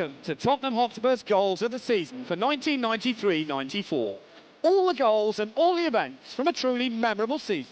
Welcome to Tottenham Hotspur's goals of the season for 1993-94. All the goals and all the events from a truly memorable season.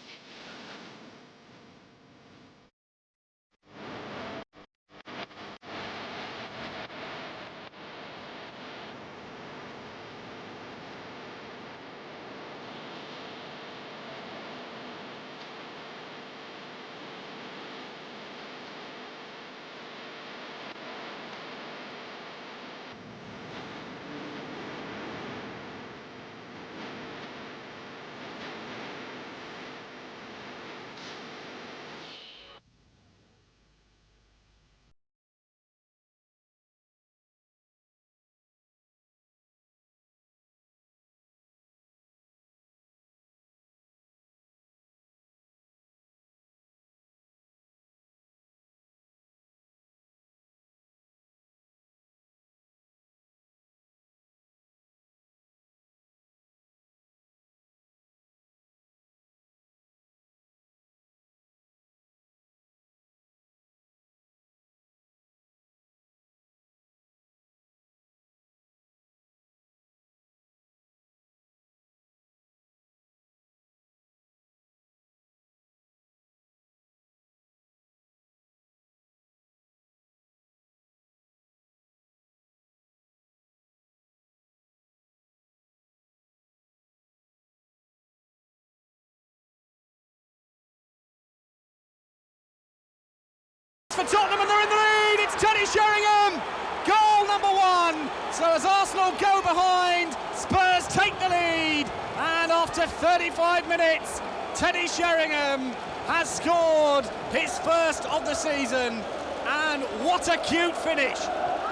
For Tottenham, and they're in the lead. It's Teddy Sherringham, goal number 1. So as Arsenal go behind, Spurs take the lead, and after 35 minutes, Teddy Sherringham has scored his first of the season, and what a cute finish,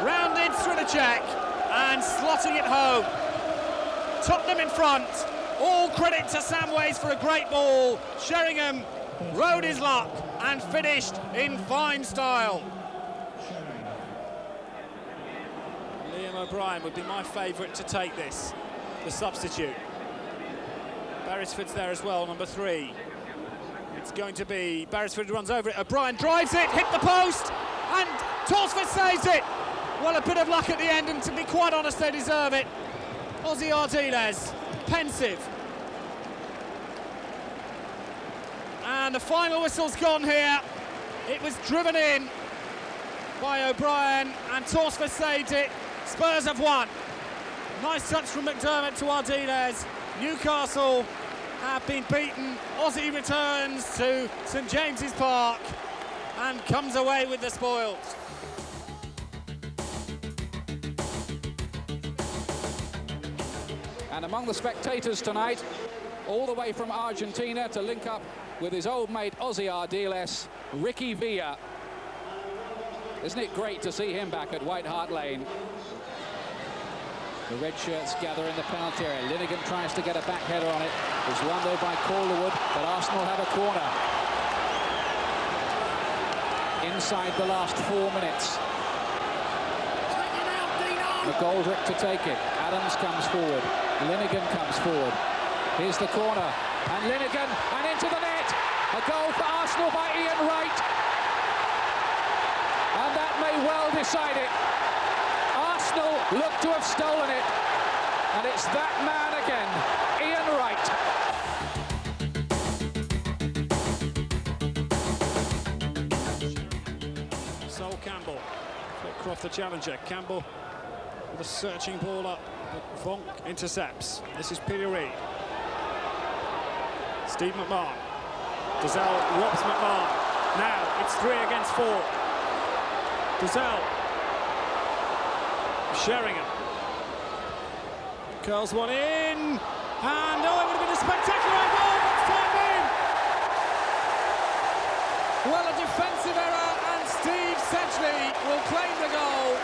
rounded through the check and slotting it home. Tottenham in front. All credit to Sam Ways for a great ball. Sherringham rode his luck and finished in fine style. Liam O'Brien would be my favourite to take this, the substitute. Beresford's there as well, number 3. It's going to be Beresford runs over it. O'Brien drives it, hit the post, and Torsford saves it. Well, a bit of luck at the end, and to be quite honest, they deserve it. Ossie Ardiles, pensive. And the final whistle's gone here. It was driven in by O'Brien, and Torsford saved it. Spurs have won. Nice touch from McDermott to Ardiles. Newcastle have been beaten. Ossie returns to St James's Park and comes away with the spoils. And among the spectators tonight, all the way from Argentina to link up with his old mate Ossie Ardiles, Ricky Villa. Isn't it great to see him back at White Hart Lane? The red shirts gather in the penalty area. Linnigan tries to get a back header on it. It's won though by Calderwood, but Arsenal have a corner. Inside the last 4 minutes. McGoldrick to take it. Adams comes forward. Linnigan comes forward. Here's the corner. And Linnigan, and into the net. A goal for Arsenal by Ian Wright. And that may well decide it. Arsenal look to have stolen it. And it's that man again, Ian Wright. Sol Campbell, Croft the challenger. Campbell with a searching ball up, but Vonk intercepts. This is Peter Reid. Steve McMahon. Dazelle robs McMahon. Now it's 3 against 4. Dazelle. Sherringham. Curls one in. And oh, it would have been a spectacular goal. That's turned in. Well, a defensive error, and Steve Sedgley will claim the goal.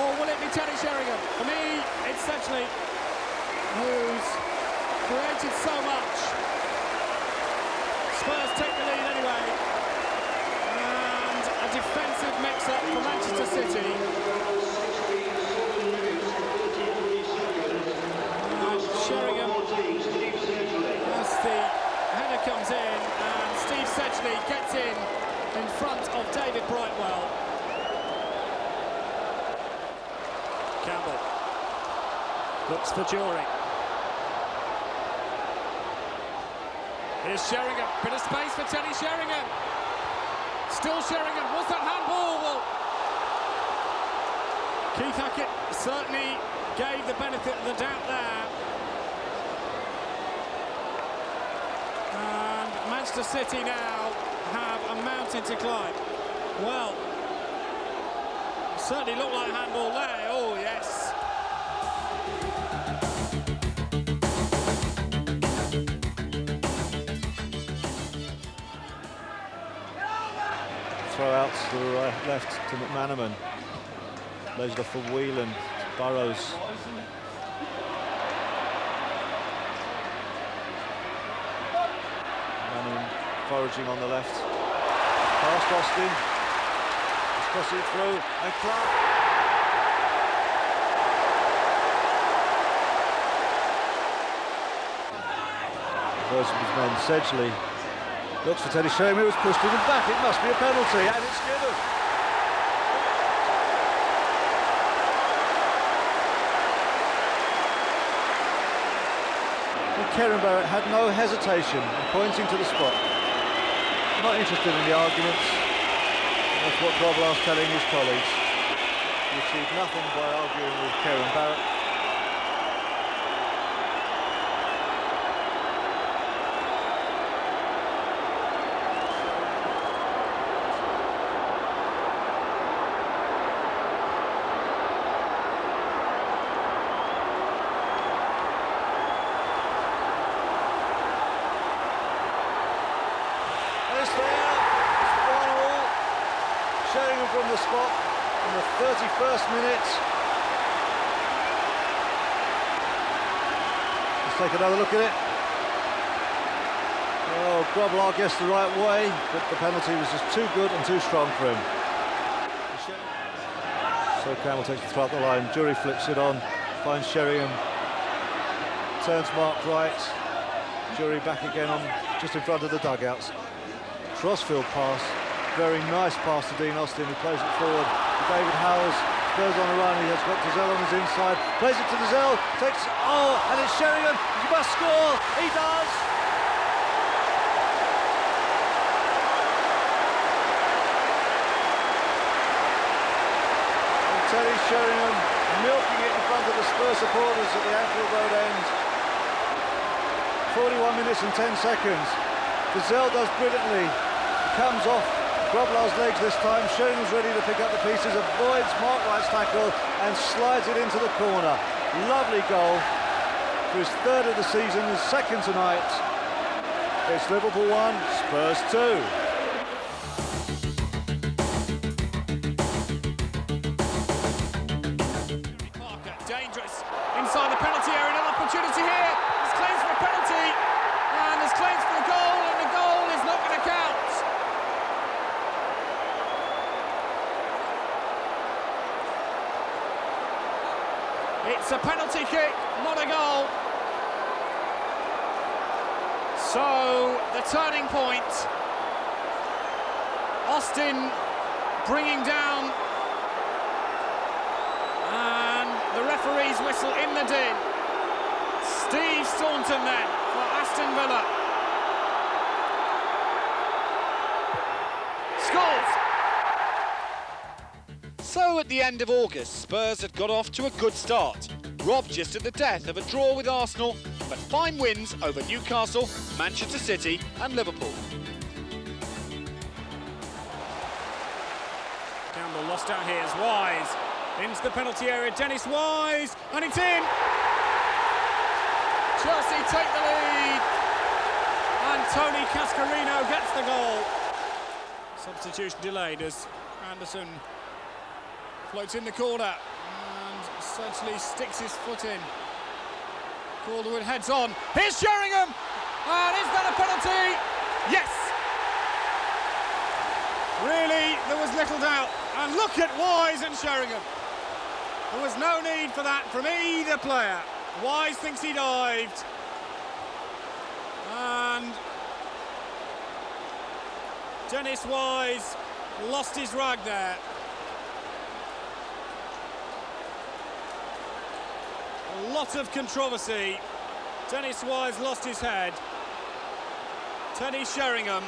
Or will it be Teddy Sherringham? For me, it's Sedgley, who's created so much. Spurs take the lead anyway. And a defensive mix-up for Manchester City. And Sherringham, as the header comes in, and Steve Sedgley gets in front of David Brightwell. Campbell looks for Jury. Here's Sherringham, bit of space for Teddy Sherringham. Still Sherringham, was that handball? Well, Keith Hackett certainly gave the benefit of the doubt there. And Manchester City now have a mountain to climb. Well, certainly looked like a handball there. Oh, yes. Throw out to the left to McManaman. Lays it off for Whelan. Burrows. McManaman foraging on the left. Past Austin. He's crossing it through. And Clark. Version of his men, Sedgley. Looks for Teddy Sherringham, it was pushed in and back. It must be a penalty, and it's given. And Kieran Barrett had no hesitation in pointing to the spot. Not interested in the arguments. That's what Grobbelaar's telling his colleagues. He achieved nothing by arguing with Kieran Barrett. Sherringham from the spot in the 31st minute. Let's take another look at it. Oh, Grobbelaar guessed the right way, but the penalty was just too good and too strong for him. So Campbell takes the throw up the line. Jury flips it on, finds Sherringham, turns Mark right. Jury back again on just in front of the dugouts. Crossfield pass. Very nice pass to Dean Austin, who plays it forward to David Howells. Goes on a run, he has got Dazelle on his inside. Plays it to Dazelle, takes... Oh, and it's Sherringham. He must score. He does. And Teddy Sherringham milking it in front of the Spurs supporters at the Anfield Road end. 41 minutes and 10 seconds. Dazelle does brilliantly. Comes off Grobbelaar's legs this time. Sheringham's ready to pick up the pieces, avoids Mark Wright's tackle and slides it into the corner. Lovely goal for his third of the season, his second tonight. It's Liverpool 1, Spurs 2. Parker, dangerous. Inside the penalty area, another opportunity here. There's claims for a penalty, and there's claims for the goal, and the goal is not going to count. It's a penalty kick, not a goal. So, the turning point. Austin bringing down. And the referee's whistle in the din. Steve Staunton then for Aston Villa. Scores! So at the end of August, Spurs had got off to a good start, robbed just at the death of a draw with Arsenal, but fine wins over Newcastle, Manchester City and Liverpool. Campbell lost out here as Wise. Into the penalty area, Dennis Wise, and it's in! Chelsea take the lead, and Tony Cascarino gets the goal. Substitution delayed as Anderson floats in the corner, and essentially sticks his foot in. Calderwood heads on. Here's Sherringham, and is that a penalty? Yes! Really, there was little doubt. And look at Wise and Sherringham. There was no need for that from either player. Wise thinks he dived. And Dennis Wise lost his rag there. lot of controversy. Dennis Wise lost his head. Teddy Sherringham.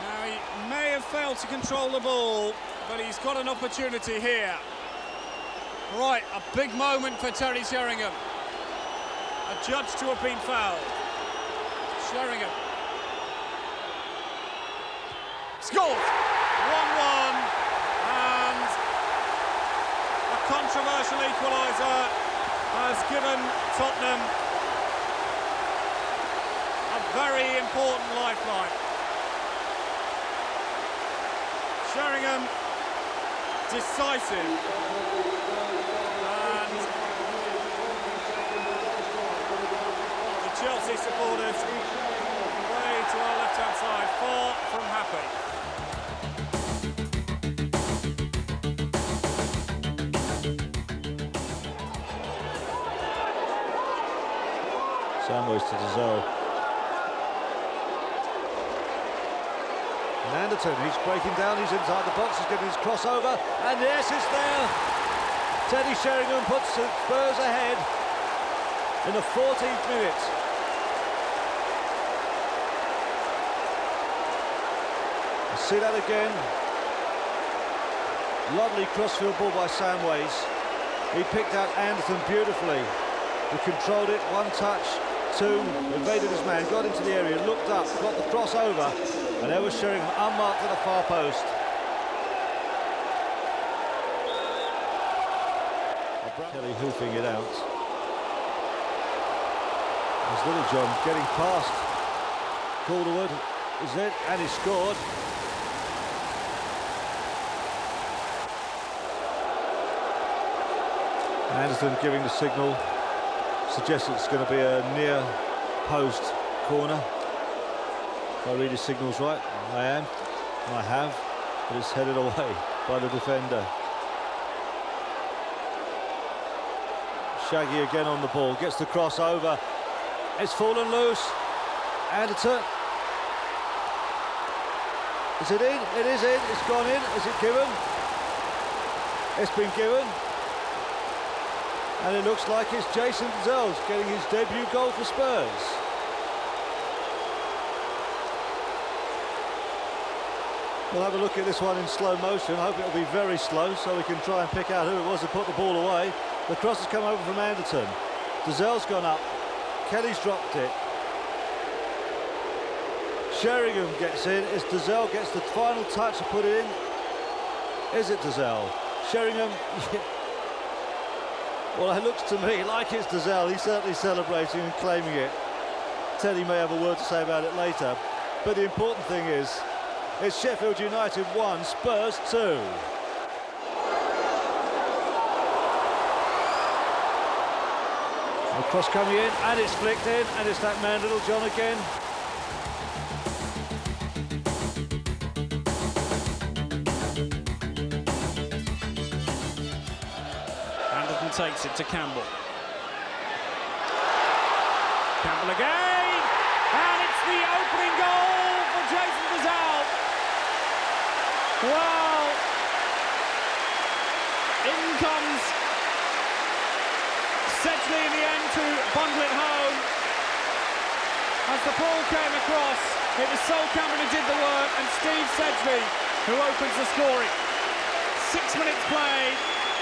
Now, he may have failed to control the ball, but he's got an opportunity here. Right, a big moment for Teddy Sherringham. Adjudged to have been fouled. Sherringham. Scores! 1-1. And a controversial equaliser has given Tottenham a very important lifeline. Sherringham, decisive, and the Chelsea supporters away to our left-hand side, far from happy. Samways to Giselle. And Anderton, he's breaking down, he's inside the box, he's getting his crossover, and yes, it's there! Teddy Sherringham puts Spurs ahead in the 14th minute. See that again. Lovely crossfield ball by Samways. He picked out Anderton beautifully. He controlled it, one touch, two, evaded his man, got into the area, looked up, got the crossover, and there was Sherringham unmarked at the far post. Kelly hoofing it out. There's Little John getting past Calderwood, is it? And he scored. Anderton giving the signal, suggests it's going to be a near post corner. If I read his signals right, I am, and I have, but it's headed away by the defender. Shaggy again on the ball, gets the cross over, it's fallen loose. Anderton, is it in? It is in, it's gone in. Is it given? It's been given. And it looks like it's Jason Giselle getting his debut goal for Spurs. We'll have a look at this one in slow motion. I hope it'll be very slow so we can try and pick out who it was that put the ball away. The cross has come over from Anderton. Giselle's gone up. Kelly's dropped it. Sherringham gets in. It's Giselle gets the final touch to put it in. Is it Giselle? Sherringham. Well, it looks to me like it's Giselle. He's certainly celebrating and claiming it. Teddy may have a word to say about it later. But the important thing is, it's Sheffield United 1, Spurs 2. The cross coming in, and it's flicked in, and it's that man, Little John, again. Takes it to Campbell. Campbell again, and it's the opening goal for Jason Giselle. Well, in comes Sedgley in the end to bundle it home. As the ball came across, it was Sol Campbell who did the work, and Steve Sedgley who opens the scoring. 6 minutes played.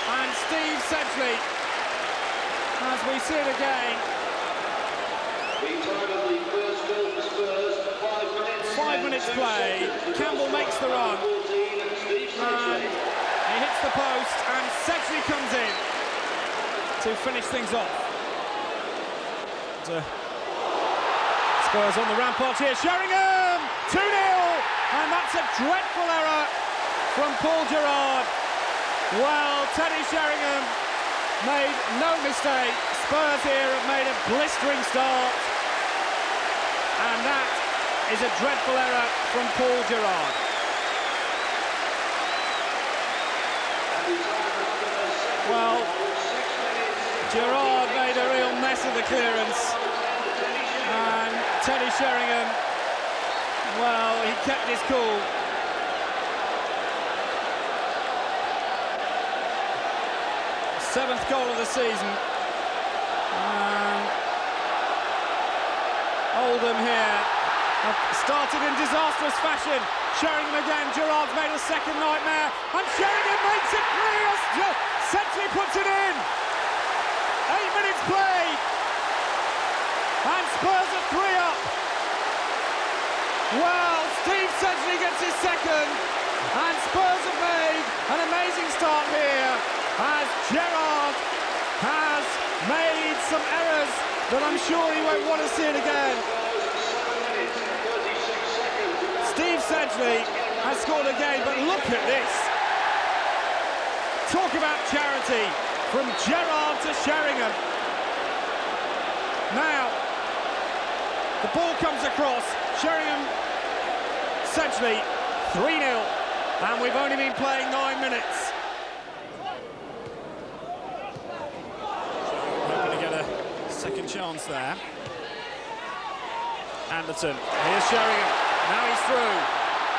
And Steve Sedgley, as we see it again. 5 minutes play. Campbell makes the run. And he hits the post, and Sedgley comes in to finish things off. Spurs on the rampart here. Sherringham! 2-0! And that's a dreadful error from Paul Gerrard. Well, Teddy Sherringham made no mistake. Spurs here have made a blistering start. And that is a dreadful error from Paul Gerrard. Well, Gerrard made a real mess of the clearance. And Teddy Sherringham, well, he kept his cool. 7th goal of the season. Oldham here have started in disastrous fashion. Sherringham again, Gerrard's made a second nightmare, and Sherringham makes it 3 as Sedgley puts it in. 8 minutes played, and Spurs are 3 up. Well, Steve Sedgley gets his second, and Spurs have made an amazing start here, as Gerrard has made some errors that I'm sure he won't want to see it again. Steve Sedgley has scored again, but look at this. Talk about charity, from Gerrard to Sherringham. Now, the ball comes across, Sherringham, Sedgley, 3-0, and we've only been playing 9 minutes. Hoping to get a second chance there. Anderton, here's Sherringham. Now he's through.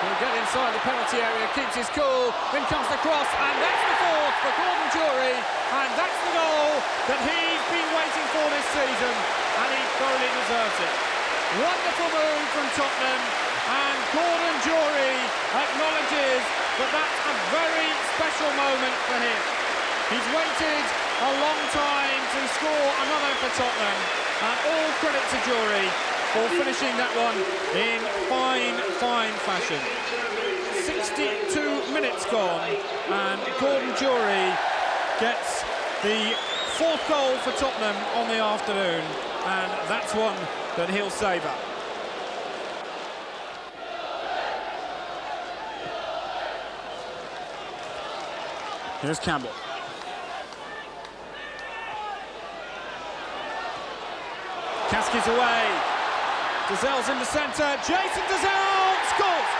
He'll get inside the penalty area, keeps his cool, then comes the cross, and that's the 4th for Gordon Jury, and that's the goal that he's been waiting for this season, and he thoroughly deserves it. Wonderful move from Tottenham, and Gordon Jury acknowledges that that's a very special moment for him. He's waited a long time to score another for Tottenham, and all credit to Jury for finishing that one in fine fashion. 62 minutes gone, and Gordon Jury gets the 4th goal for Tottenham on the afternoon, and that's one that he'll savour. Here's Campbell. Kaski's away. Dazell's in the centre. Jason Dazell scores!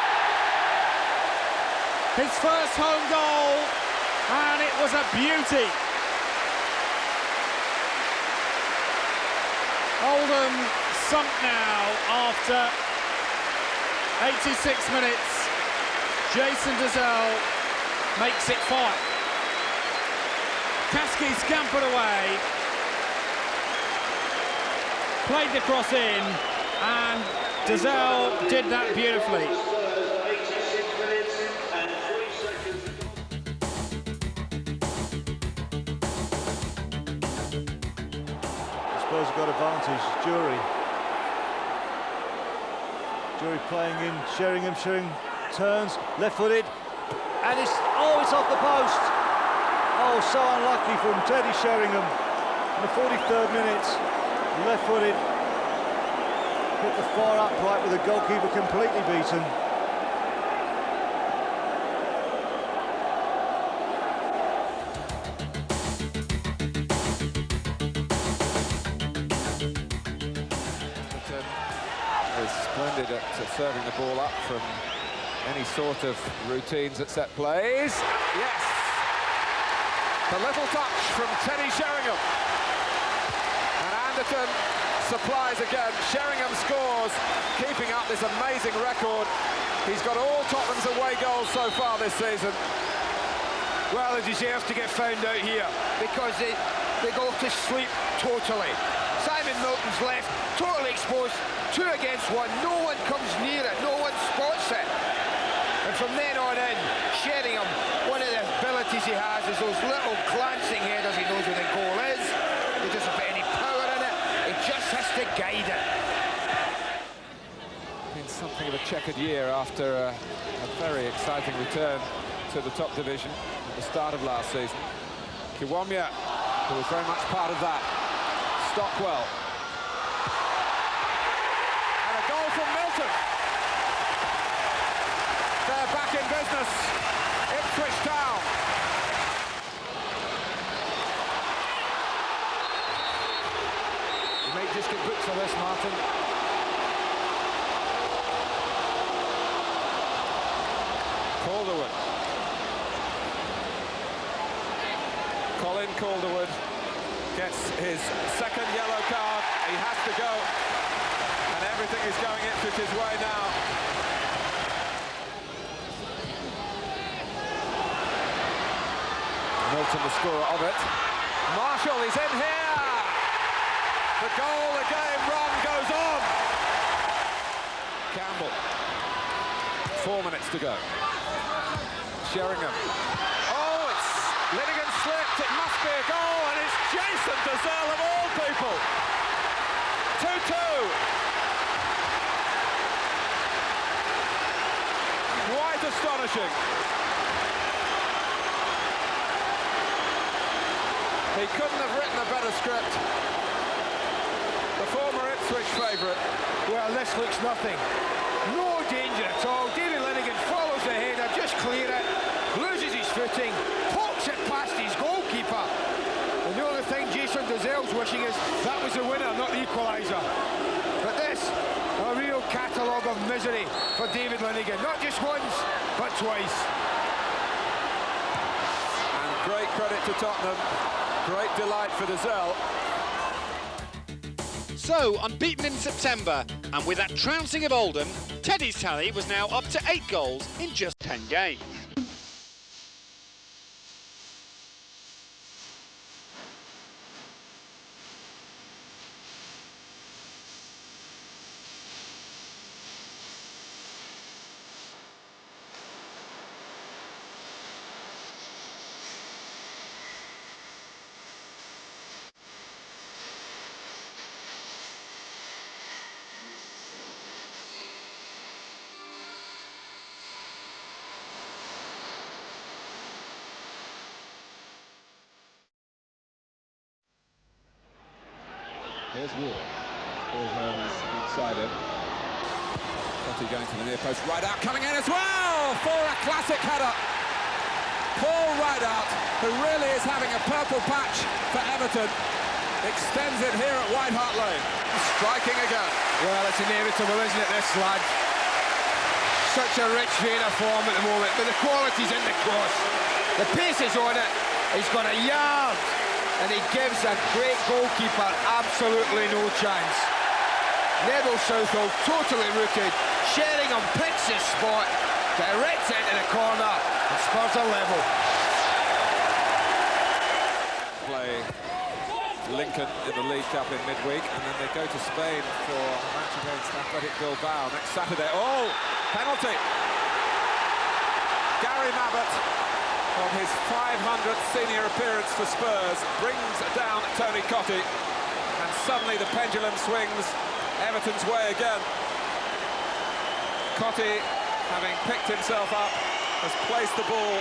His first home goal, and it was a beauty. Oldham sunk now after 86 minutes. Jason Dazell makes it 5. Kasky scampered away, played the cross in, and Dazell did that beautifully. Spurs have got advantage. Jury playing in Sherringham. Sherringham turns, left-footed, and it's off the post. Oh, so unlucky from Teddy Sherringham in the 43rd minute. Left-footed, hit the far upright with the goalkeeper completely beaten. Is splendid at serving the ball up from any sort of routines at set plays. Yes! The little touch from Teddy Sherringham. And Anderton supplies again. Sheringham scores, keeping up this amazing record. He's got all Tottenham's away goals so far this season. Well, he deserves to get found out here because they go to sleep totally. Simon Milton's left, totally exposed, 2 against 1. No one comes near it, no one spots it. And from then on in, Sheringham, one of the abilities he has is those little glancing headers. He knows where the goal is. He doesn't put any power in it. He just has to guide it. Been something of a checkered year after a very exciting return to the top division at the start of last season. Kiwomya, who was very much part of that. Stockwell. And a goal from Milton. They're back in business. Ipswich Town. You might just get booked for this, Martin. Calderwood. Colin Calderwood gets his second yellow card. He has to go. And everything is going Ipswich's way now. Milton, the scorer of it. Marshall is in here. The goal, the game run goes on. Campbell. 4 minutes to go. Sherringham. Oh, it's Linnigan slipped. It must be a goal, and it's Jason Dazelle of all people. 2-2. Quite astonishing. He couldn't have written a better script. The former Ipswich favourite. Well, this looks nothing. No danger at all. David Linnigan follows the header, just clear it, loses his footing, pokes it past his goalkeeper. And the only thing Jason Dazelle's wishing is that was the winner, not the equaliser. But this, a real catalogue of misery for David Linnigan. Not just once, but twice. And great credit to Tottenham. Great delight for Dazelle. So, unbeaten in September, and with that trouncing of Oldham, Teddy's tally was now up to 8 goals in just 10 games. Here's Ward. Ball's inside him. Cotty going to the near post. Rideout coming in as well for a classic header. Paul Rideout, who really is having a purple patch for Everton, extends it here at White Hart Lane. Striking again. Well, it's inevitable, isn't it, this lad? Such a rich vein of form at the moment, but the quality's in the cross. The pace is on it. He's got a yard. And he gives a great goalkeeper absolutely no chance. Neville Southall totally rooted. Sheringham picks his spot, directs into the corner, and Spurs are level. Play Lincoln in the League Cup in midweek, and then they go to Spain for a match against Athletic Bilbao next Saturday. Oh, penalty! Gary Mabbott, on his 500th senior appearance for Spurs, brings down Tony Cotty, and suddenly the pendulum swings Everton's way again. Cotty, having picked himself up, has placed the ball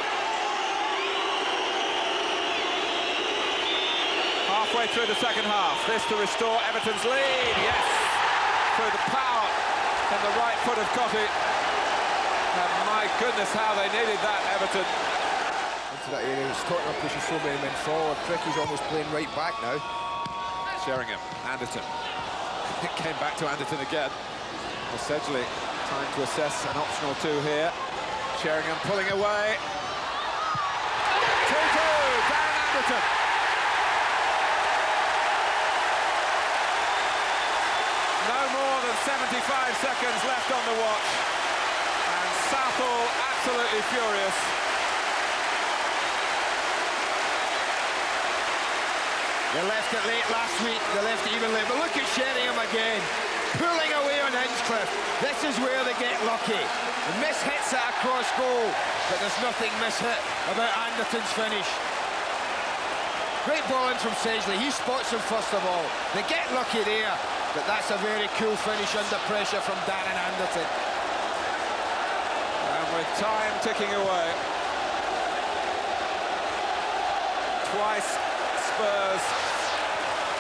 halfway through the second half. This to restore Everton's lead, yes, through the power and the right foot of Cotty. And my goodness, how they needed that, Everton. Into that area, Tottenham pushing so many men forward. Cricky's almost playing right back now. Sheringham, Anderton. It came back to Anderton again. Sedgley, time to assess an option or two here. Sheringham pulling away. 2-2, Darren Anderton. No more than 75 seconds left on the watch. And Southall absolutely furious. They left it late last week, they left it even late, but look at Sheringham again, pulling away on Hinchcliffe. This is where they get lucky. The miss hits it across goal, but there's nothing miss-hit about Anderton's finish. Great ball in from Sedgley, he spots him first of all. They get lucky there, but that's a very cool finish under pressure from Darren Anderton. And with time ticking away, twice Spurs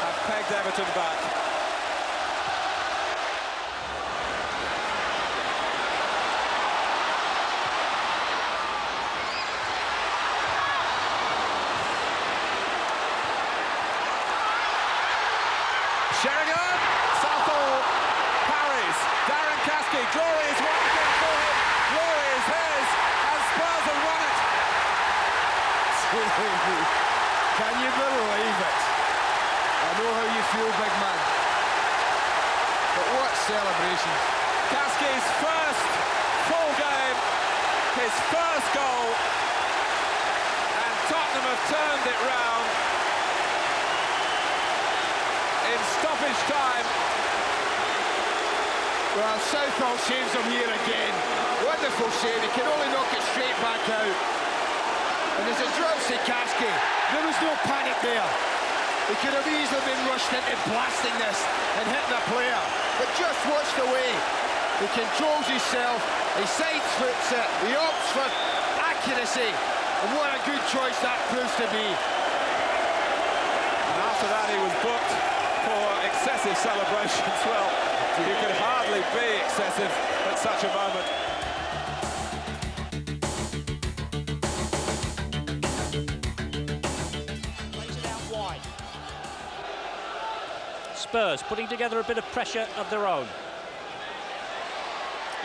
have pegged Everton back. Sheringham, Southall parries, Darren Caskey, glory is waiting for him, glory is his, and Spurs have won it. Can you believe it? I know how you feel, big man. But what celebrations. Caskey's first full game, his first goal, and Tottenham have turned it round. stoppage time. Well, Southall saves him here again. Wonderful save, he can only knock it straight back out. And as it drops to Kasky, there was no panic there. He could have easily been rushed into blasting this and hitting a player. But just watch the way he controls himself, he sidefoots it, he opts for accuracy. And what a good choice that proves to be. And after that he was booked for excessive celebrations. Well, you could hardly be excessive at such a moment. Spurs putting together a bit of pressure of their own.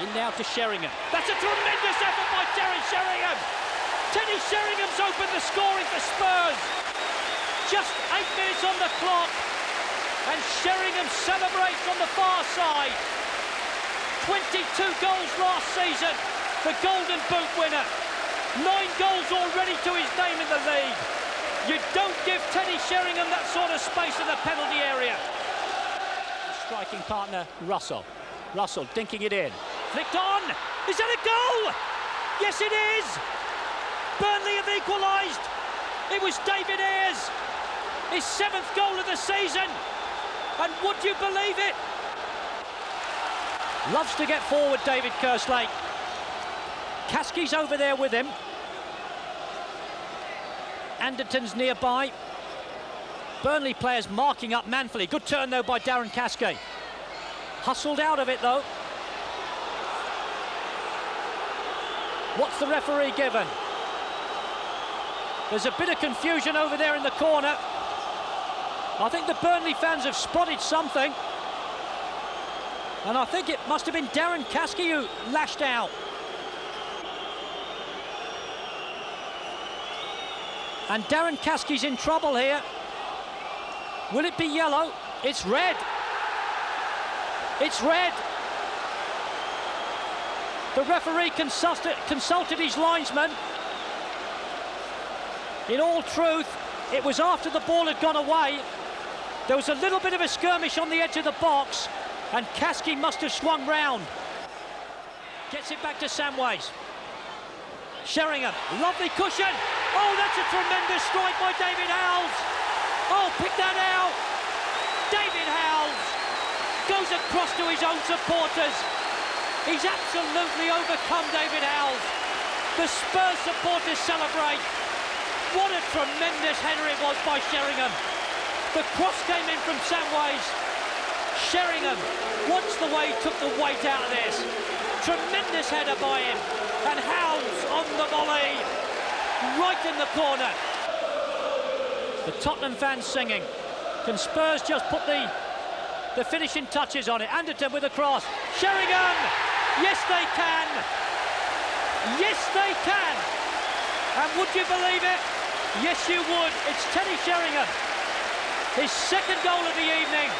In now to Sherringham. That's a tremendous effort by Teddy Sherringham. Teddy Sheringham's opened the scoring for Spurs. Just 8 minutes on the clock, and Sheringham celebrates on the far side. 22 goals last season, the Golden Boot winner. 9 goals already to his name in the league. You don't give Teddy Sherringham that sort of space in the penalty area. Striking partner, Russell. Russell dinking it in. Flicked on. Is that a goal? Yes, it is. Burnley have equalised. It was David Ayres. His 7th goal of the season. And would you believe it? Loves to get forward, David Kerslake. Kasky's over there with him. Anderton's nearby. Burnley players marking up manfully. Good turn, though, by Darren Kasky. Hustled out of it, though. What's the referee given? There's a bit of confusion over there in the corner. I think the Burnley fans have spotted something. And I think it must have been Darren Kasky who lashed out. And Darren Kasky's in trouble here. Will it be yellow? It's red. It's red. The referee consulted his linesman. In all truth, it was after the ball had gone away. There was a little bit of a skirmish on the edge of the box, and Kasky must have swung round. Gets it back to Samways. Sheringham, lovely cushion. Oh, that's a tremendous strike by David Howells. Oh, pick that out. David Howells goes across to his own supporters. He's absolutely overcome David Howells. The Spurs supporters celebrate. What a tremendous header it was by Sheringham. The cross came in from Samways. Sheringham, once the way, took the weight out of this. Tremendous header by him. And Howells on the volley. Right in the corner. The Tottenham fans singing. Can Spurs just put the finishing touches on it? Anderton with a cross. Sheringham! Yes, they can! Yes, they can! And would you believe it? Yes, you would. It's Teddy Sherringham. His 2nd goal of the evening.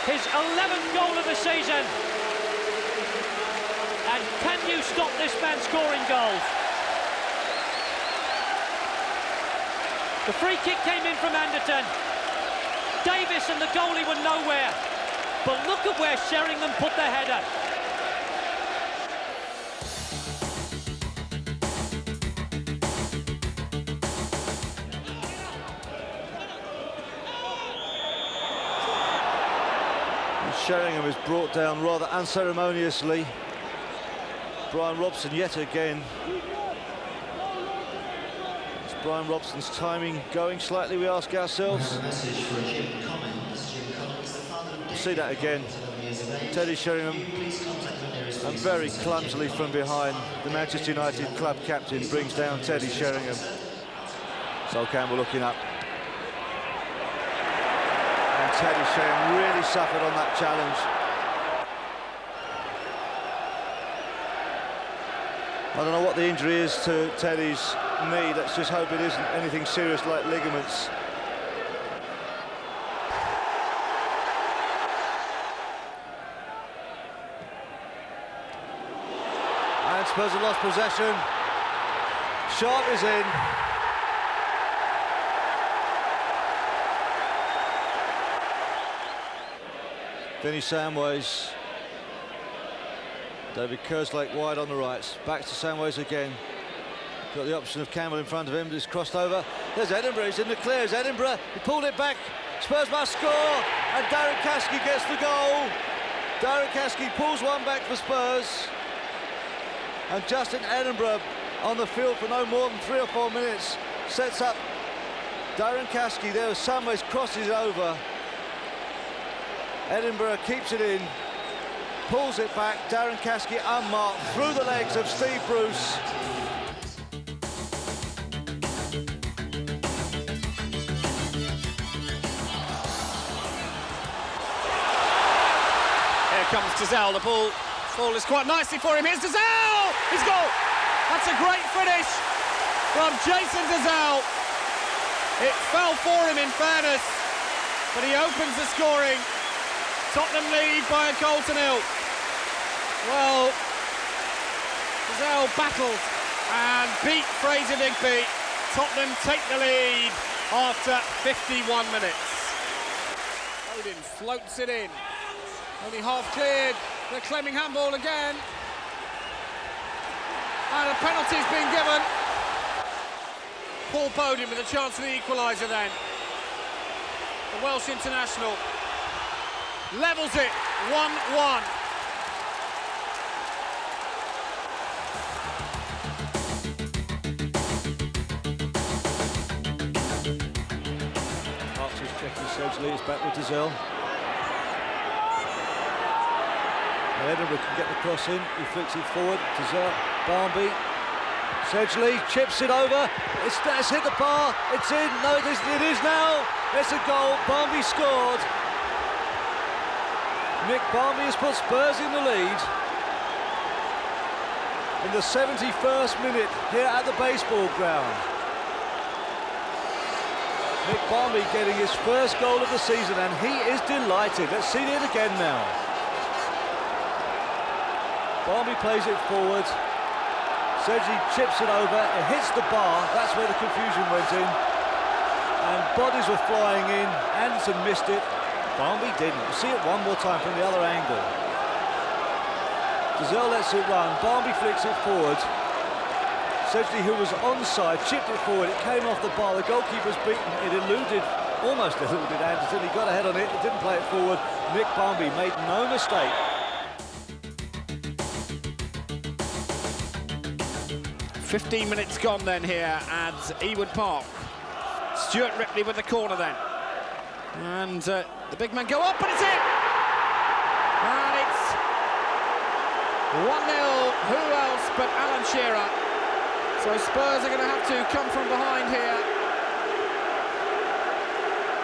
His 11th goal of the season. And can you stop this man scoring goals? The free kick came in from Anderton. Davis and the goalie were nowhere. But look at where Sheringham put the header. Sheringham is brought down rather unceremoniously. Brian Robson yet again. Is Brian Robson's timing going slightly, we ask ourselves? We'll see that again. Teddy Sherringham, and very clumsily from behind, the Manchester United club captain brings down Teddy Sherringham. Sol Campbell looking up. And Teddy Sherringham really suffered on that challenge. I don't know what the injury is to Teddy's knee. Let's just hope it isn't anything serious like ligaments. And Spurs have lost possession. Shot is in. Vinnie Samways. David Kerslake wide on the right. Back to Samways again. Got the option of Campbell in front of him. Just crossed over. There's Edinburgh. He's in the clear. It's Edinburgh. He pulled it back. Spurs must score. And Darren Caskey gets the goal. Darren Caskey pulls one back for Spurs. And Justin Edinburgh on the field for no more than 3 or 4 minutes. Sets up Darren Caskey. There, Samways crosses it over. Edinburgh keeps it in. Pulls it back. Darren Caskey unmarked through the legs of Steve Bruce. Comes Dizelle, the ball falls quite nicely for him. Here's Dizelle! He's goal! That's a great finish from Jason Dizelle. It fell for him in fairness, but he opens the scoring. Tottenham lead by a goal to nil. Well, Dizelle battled and beat Fraser Digby. Tottenham take the lead after 51 minutes. Odin floats it in. Only half cleared. The claiming handball again. And a penalty's been given. Paul Bowden with a chance for the equaliser then. The Welsh international levels it 1-1. Archer's checking Sedgley. It's back with Dizelle. Edinburgh can get the cross in, he flicks it forward, Dizelle, Barmby, Sedgley chips it over, it's hit the bar, it's in, no it is now, it's a goal, Barmby scored. Nick Barmby has put Spurs in the lead. In the 71st minute here at the baseball ground. Nick Barmby getting his first goal of the season and he is delighted. Let's see it again now. Barmby plays it forward. Sedgley chips it over. It hits the bar. That's where the confusion went in. And bodies were flying in. Anderson missed it. Barmby didn't. We'll see it one more time from the other angle. Dizelle lets it run. Barmby flicks it forward. Sedgley, who was onside, chipped it forward. It came off the bar. The goalkeeper's beaten. It almost eluded Anderson. He got ahead on it. He didn't play it forward. Nick Barmby made no mistake. 15 minutes gone then here at Ewood Park. Stuart Ripley with the corner then. And the big men go up, and it's in! And it's 1-0. Who else but Alan Shearer? So Spurs are going to have to come from behind here.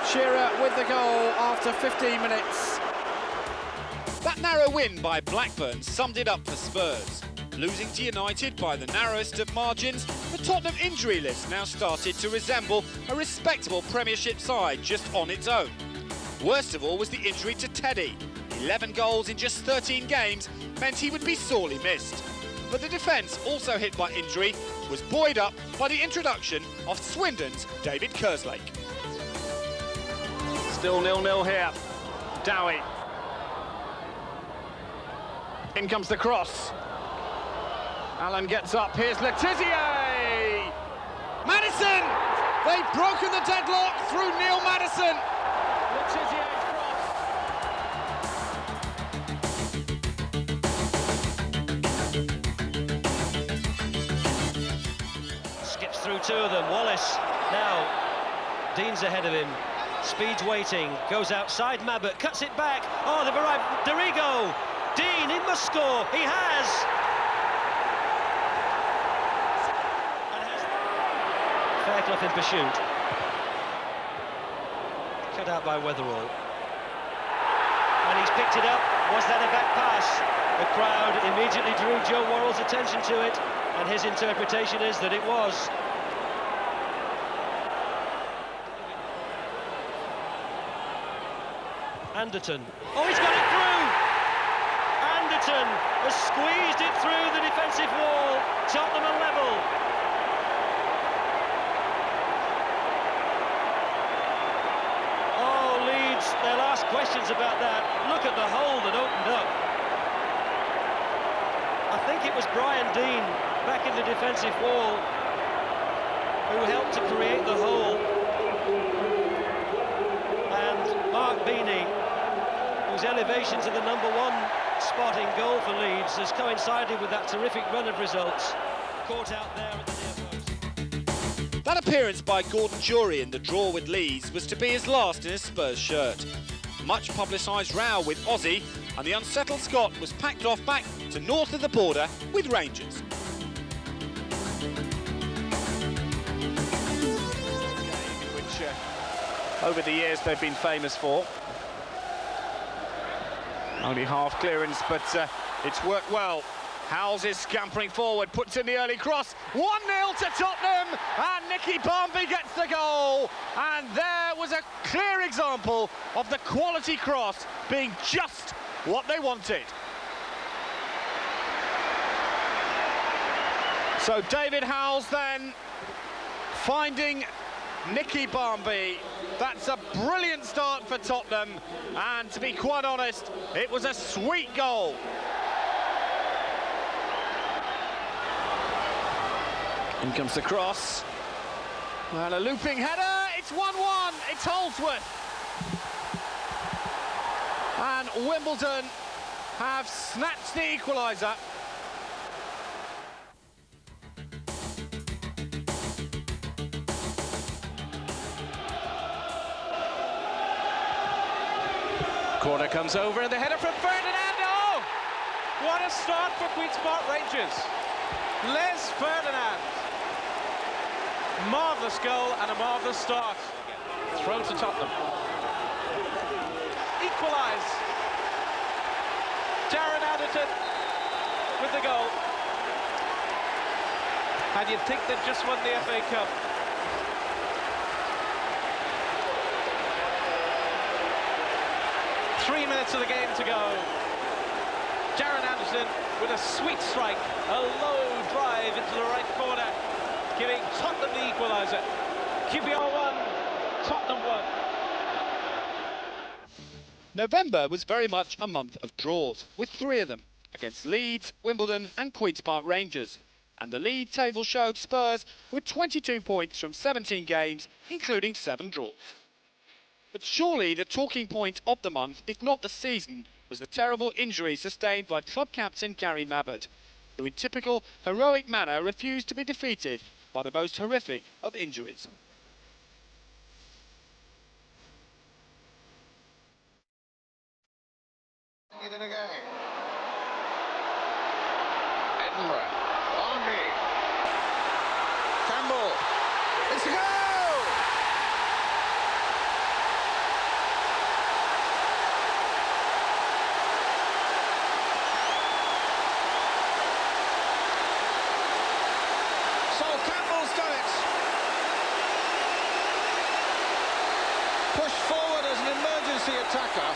Shearer with the goal after 15 minutes. That narrow win by Blackburn summed it up for Spurs. Losing to United by the narrowest of margins, the Tottenham injury list now started to resemble a respectable Premiership side just on its own. Worst of all was the injury to Teddy. 11 goals in just 13 games meant he would be sorely missed. But the defence, also hit by injury, was buoyed up by the introduction of Swindon's David Kerslake. Still 0-0 here. Dowie. In comes the cross. Allen gets up, here's Letizia! Madison! They've broken the deadlock through Neil Madison. Letizier's cross. Skips through two of them, Wallace. Now, Dean's ahead of him. Speed's waiting, goes outside, Mabbott cuts it back. Oh, they've arrived, Dorigo! Dean, he must score, he has! Fairclough in pursuit. Cut out by Weatherall. And he's picked it up. Was that a back pass? The crowd immediately drew Joe Worrell's attention to it, and his interpretation is that it was. Anderton. Oh, he's got it through! Anderton has squeezed it through the defensive wall. Tottenham are level. They'll ask questions about that. Look look at the hole that opened up. I think it was Brian Dean back in the defensive wall who helped to create the hole. And Mark Beanie, whose elevation to the #1 spot in goal for Leeds has coincided with that terrific run of results, caught out there at the near post. That appearance by Gordon Jury in the draw with Leeds was to be his last in a Spurs shirt. Much publicised row with Ossie, and the unsettled Scot was packed off back to north of the border with Rangers. Which over the years they've been famous for. Only half clearance, but it's worked well. Howells is scampering forward, puts in the early cross. 1-0 to Tottenham, and Nicky Barmby gets the goal. And there was a clear example of the quality cross being just what they wanted. So David Howells then finding Nicky Barmby. That's a brilliant start for Tottenham, and to be quite honest, it was a sweet goal. In comes the cross, and a looping header. It's 1-1, it's Holdsworth. And Wimbledon have snatched the equaliser. Corner comes over, and the header from Ferdinand. Oh, what a start for Queen's Park Rangers. Les Ferdinand. Marvellous goal and a marvellous start. Throw to Tottenham. Equalise. Darren Anderton with the goal. And you'd think they'd just won the FA Cup. Three minutes of the game to go. Darren Anderson with a sweet strike, a low drive into the right corner, giving Tottenham the equaliser. QPR 1, Tottenham 1. November was very much a month of draws, with 3 of them, against Leeds, Wimbledon and Queen's Park Rangers. And the league table showed Spurs with 22 points from 17 games, including 7 draws. But surely the talking point of the month, if not the season, was the terrible injury sustained by club captain Gary Mabbott, who in typical heroic manner refused to be defeated by the most horrific of injuries. It in again. Edinburgh. Barmby. Campbell. It's a goal! So Campbell's done it. Pushed forward as an emergency attacker.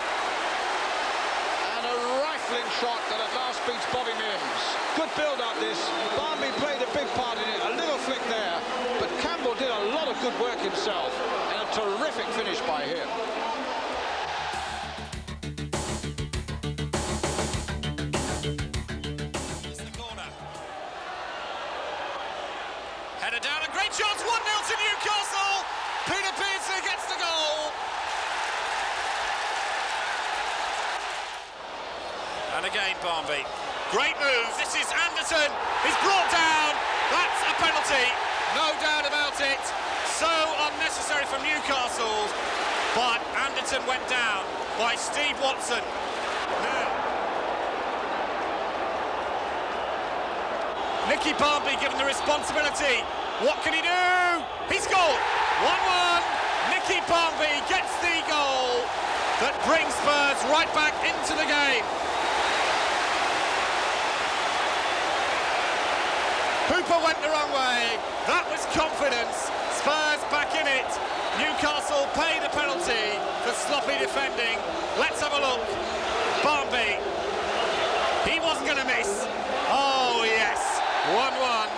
And a rifling shot that at last beats Bobby Mims. Good build-up this. Barmby played a big part in it. A little flick there. But Campbell did a lot of good work himself. And a terrific finish by him. Header down, a great chance, 1-0 to Newcastle. Peter Beardsley gets the goal. And again, Barmby. Great move. This is Anderson. He's brought down. That's a penalty. No doubt about it. So unnecessary from Newcastle. But Anderson went down by Steve Watson. Now, Nicky Barmby given the responsibility. What can he do? He scored! 1-1. Nicky Barmby gets the goal that brings Spurs right back into the game. Hooper went the wrong way. That was confidence. Spurs back in it. Newcastle paid a penalty for sloppy defending. Let's have a look. Barmby. He wasn't going to miss. Oh, yes. 1-1.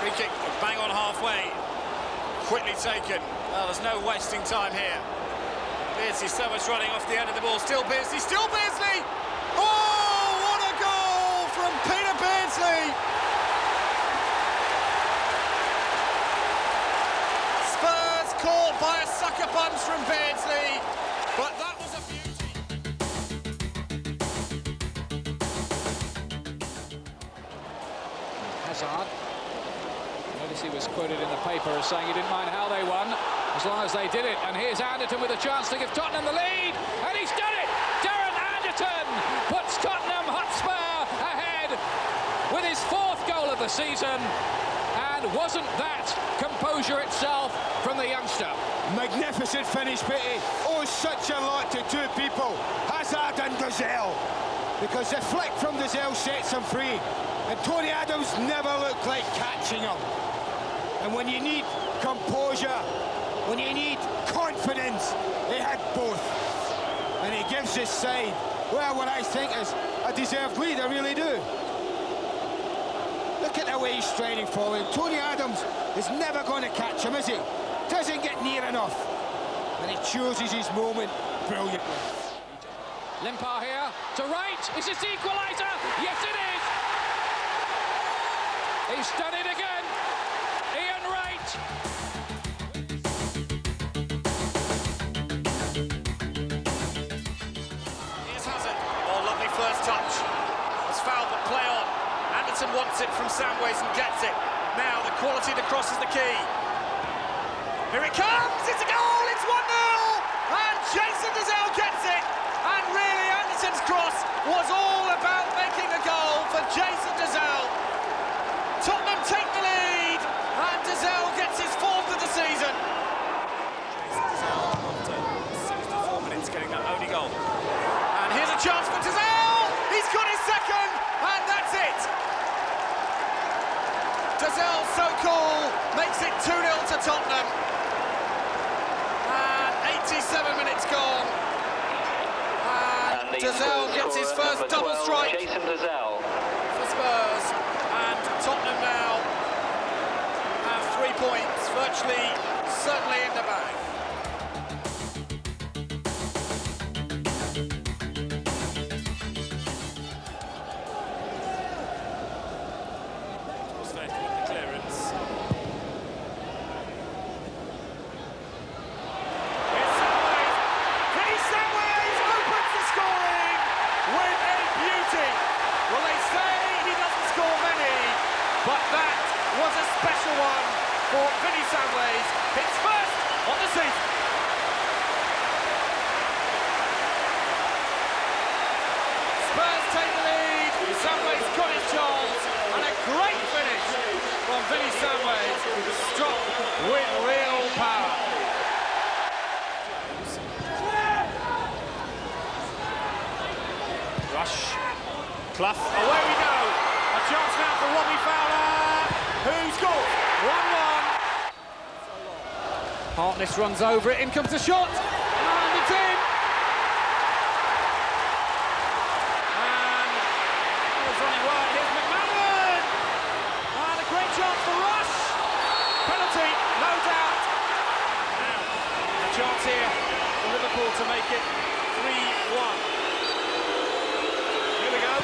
Free kick, bang on halfway. Quickly taken. Well, there's no wasting time here. Beardsley, so much running off the end of the ball. Still Beardsley, still Beardsley! Oh, what a goal from Peter Beardsley! Spurs caught by a sucker punch from Beardsley, but that was a beauty. Hazard. Notice he was quoted in the paper as saying he didn't mind how they won, as long as they did it. And here's Anderton with a chance to give Tottenham the lead, and he's done it! Darren Anderton puts Tottenham Hotspur ahead with his 4th goal of the season, and wasn't that composure itself from the youngster? Magnificent finish, Petey. Oh, such a lot to two people, Hazard and Gazelle, because the flick from Gazelle sets him free, and Tony Adams never looked like catching him. And when you need composure, when you need confidence, he had both. And he gives his side, well, what I think is a deserved lead, I really do. Look at the way he's striding forward. Tony Adams is never going to catch him, is he? Doesn't get near enough. And he chooses his moment brilliantly. Limpar here, to right, is this the equaliser? Yes, it is! He's done it again, Ian Wright. Here's Hazard. Oh, lovely first touch. It's fouled, but play on. Anderton wants it from Samways and gets it. Now the quality of the cross is the key. Here it comes, it's a goal, it's 1-0! And Jason Dazelle gets it. And really, Anderton's cross was all about making a goal for Jason Dazelle. Tottenham take the lead, and Dazelle gets his 4th of the season. Jason Dazelle, after 64 minutes, getting that only goal. And here's a chance for Dazelle! He's got his 2nd, and that's it! Dazelle, so cool, makes it 2-0 to Tottenham. And 87 minutes gone. And Dazelle gets his first double strike. Jason Dazelle. For Spurs. And Tottenham now have 3 points, virtually certainly in the bag. But that was a special one for Vinny Samways, his first on the season. Spurs take the lead, Samways got his chance, and a great finish from Vinny Samways, struck with real power. Rush, Clough, away we go. A chance now for Robbie Fowler, who scores 1-1. Hartness runs over it, in comes the shot, and it's in. And was running wide, here's McManaman. And a great chance for Rush. Penalty, no doubt. Now, a chance here for Liverpool to make it 3-1. Here we go.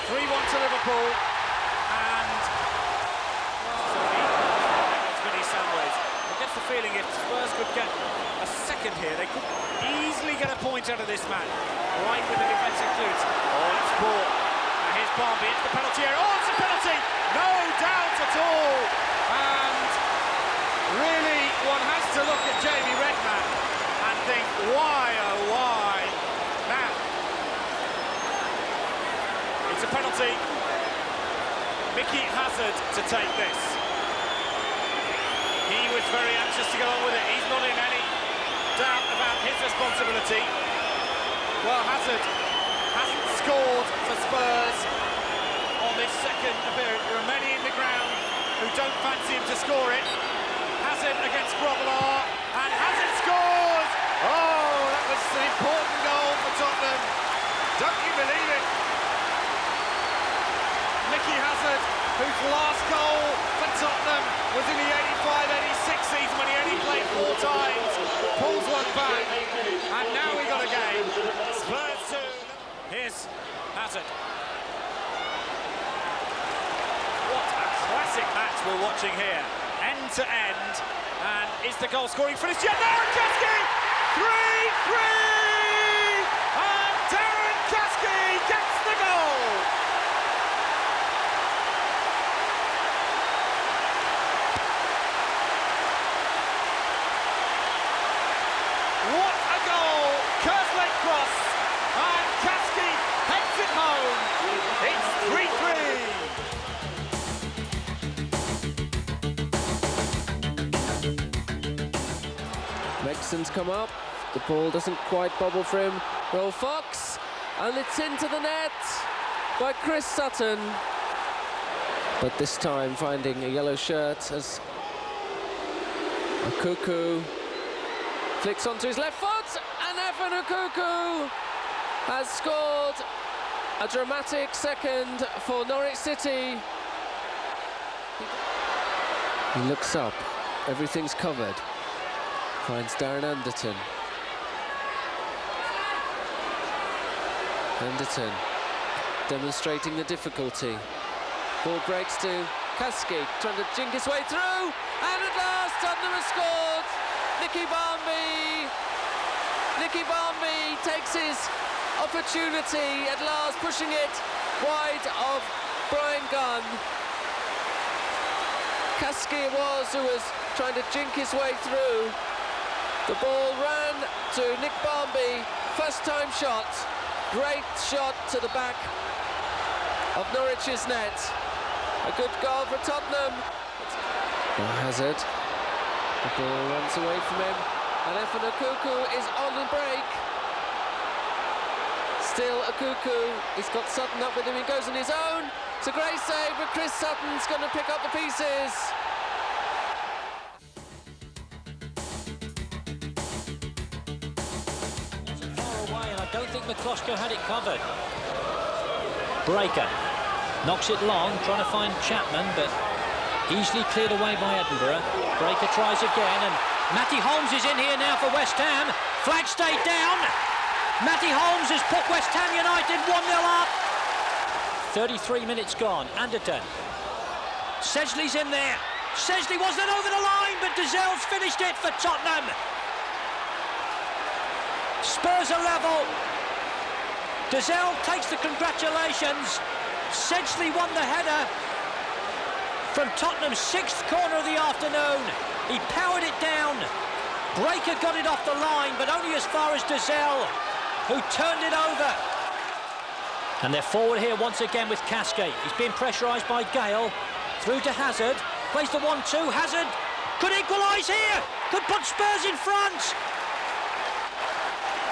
3-1 to Liverpool, and it's Vinny Samways. I get the feeling if Spurs could get a second here, they could easily get a point out of this man, right with the defensive clues. Oh, it's poor. Now here's Barnby, it's the penalty area. Oh, it's a penalty! No doubt at all. And really, one has to look at Jamie Redknapp and think, why, oh why? Now, it's a penalty. Mickey Hazard to take this. He was very anxious to go on with it. He's not in any doubt about his responsibility. Well, Hazard hasn't scored for Spurs on this second appearance. There are many in the ground who don't fancy him to score it. Hazard against Grobbelaar, and Hazard scores! Oh, that was an important goal for Tottenham. Don't you believe it? Mickey Hazard, whose last goal for Tottenham was in the 85-86 season when he only played 4 times, pulls one back, and cross. Hazard. What a classic match we're watching here. End to end. And is the goal scoring finished yet? No, Kasky! 3-3! And Darren Kasky gets the goal! What a goal! Kerslake cross, and Kasky heads it home. It's 3-3. Mexon's come up, the ball doesn't quite bobble for him. Roll Fox, and it's into the net by Chris Sutton. But this time finding a yellow shirt as Okuku flicks onto his left foot, and Evan Okuku has scored a dramatic second for Norwich City. He looks up, everything's covered. Finds Darren Anderton. Anderton demonstrating the difficulty. Ball breaks to Kasky, trying to jink his way through, and at last Tottenham has scored. Nicky Barmby takes his opportunity at last, pushing it wide of Brian Gunn. Kasky it was who was trying to jink his way through. The ball ran to Nick Barmby, first time shot, great shot to the back of Norwich's net. A good goal for Tottenham. Hazard, the ball runs away from him, and Evan Okuku is on the break. Still Okuku, he's got Sutton up with him, he goes on his own. It's a great save, but Chris Sutton's going to pick up the pieces. I don't think McCloskey had it covered. Breaker knocks it long, trying to find Chapman, but easily cleared away by Edinburgh. Breaker tries again, and Matty Holmes is in here now for West Ham. Flag stayed down. Matty Holmes has put West Ham United 1-0 up. 33 minutes gone. Anderton. Sedgley's in there. Sedgley wasn't over the line, but Dazell's finished it for Tottenham. Spurs are level. Dazell takes the congratulations. Sedgley won the header from Tottenham's 6th corner of the afternoon. He powered it down. Breaker got it off the line, but only as far as Dazell, who turned it over. And they're forward here once again with Kasky. He's being pressurised by Gale. Through to Hazard. Plays the 1-2. Hazard could equalise here. Could put Spurs in front.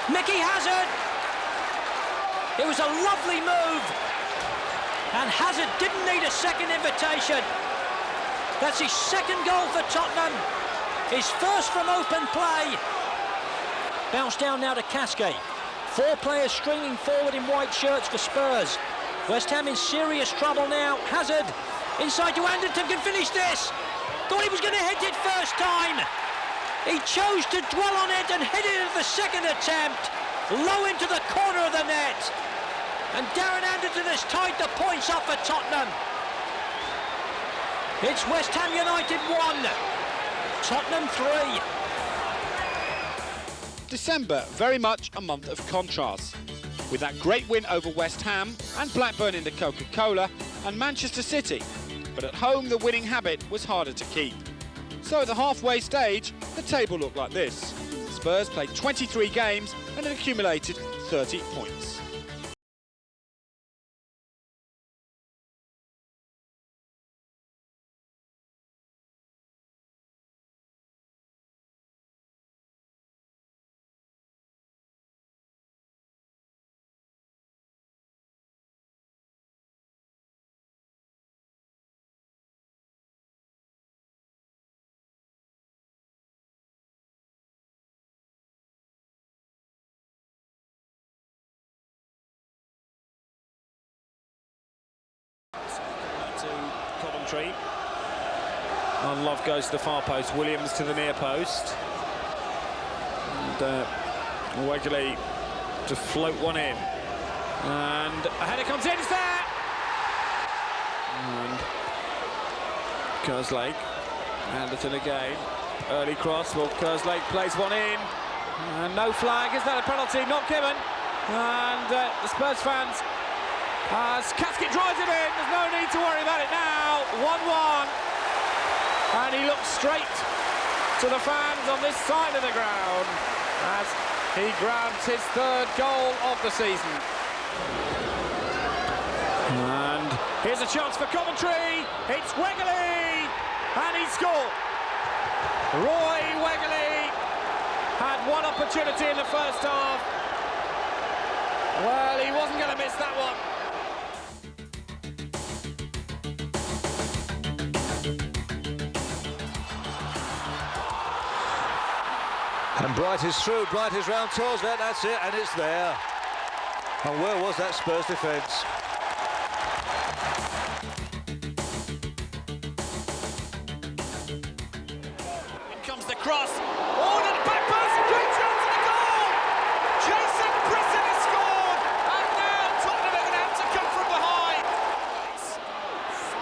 Mickey Hazard. It was a lovely move. And Hazard didn't need a second invitation. That's his second goal for Tottenham. His first from open play. Bounce down now to Kasky. 4 players streaming forward in white shirts for Spurs. West Ham in serious trouble now. Hazard inside to Anderton, can finish this. Thought he was going to hit it first time. He chose to dwell on it and hit it at the second attempt. Low into the corner of the net. And Darren Anderton has tied the points up for Tottenham. It's West Ham United 1, Tottenham 3. December, very much a month of contrasts, with that great win over West Ham and Blackburn in the Coca-Cola and Manchester City. But at home, the winning habit was harder to keep. So at the halfway stage, the table looked like this. Spurs played 23 games and had accumulated 30 points. Coventry. And Love goes to the far post, Williams to the near post. And Wegley to float one in. And a header comes in, it's there! And Kerslake, Anderton again, early cross, well Kerslake plays one in, and no flag, is that a penalty? Not given, and the Spurs fans, as Kasky drives it in, there's no need to worry about it now, 1-1, and he looks straight to the fans on this side of the ground, as he grabs his third goal of the season. And here's a chance for Coventry, it's Wegley, and he scored. Roy Wegley had one opportunity in the first half. Well, he wasn't going to miss that one. And Bright is through, Bright is round towards that, that's it, and it's there. And where was that Spurs defence? In comes the cross. Oh, and back pass, great chance of the goal! Jason Brisson has scored, and now Tottenham are going to have to come from behind.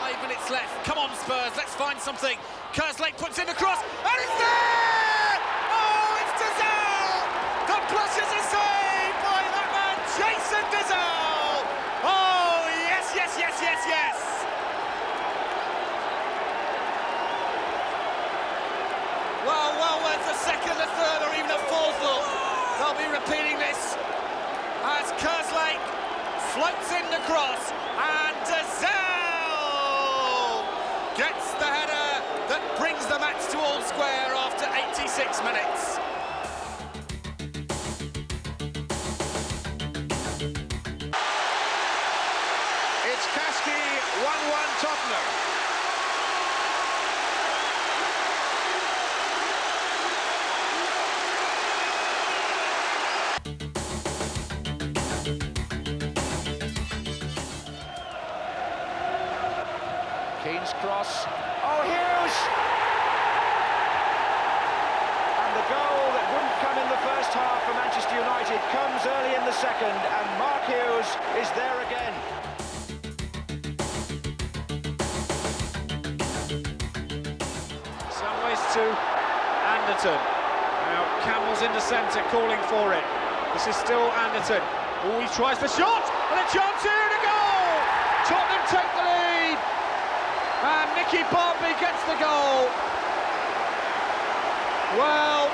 5 minutes left. Come on, Spurs, let's find something. Kerslake puts in the cross, and it's there! Oh, it's Dizelle! The plus is a save by that man, Jason Dizelle! Oh, yes, yes, yes, yes, yes! Well, where's the second, the third, or even a fourth look? They'll be repeating this as Kerslake floats in the cross, and Dizelle gets the header that brings the match to all square after 86 minutes. It's Kasky, 1-1 Tottenham. Keane's cross. Oh, Hughes! And the goal that wouldn't come in the first half for Manchester United comes early in the second, and Mark Hughes is there again. Samways to Anderton. Now Campbell's in the centre calling for it. This is still Anderton. Oh, he tries the shot, and a chance here and a goal! Tottenham take the lead, and Nicky Barmby gets the goal. Well,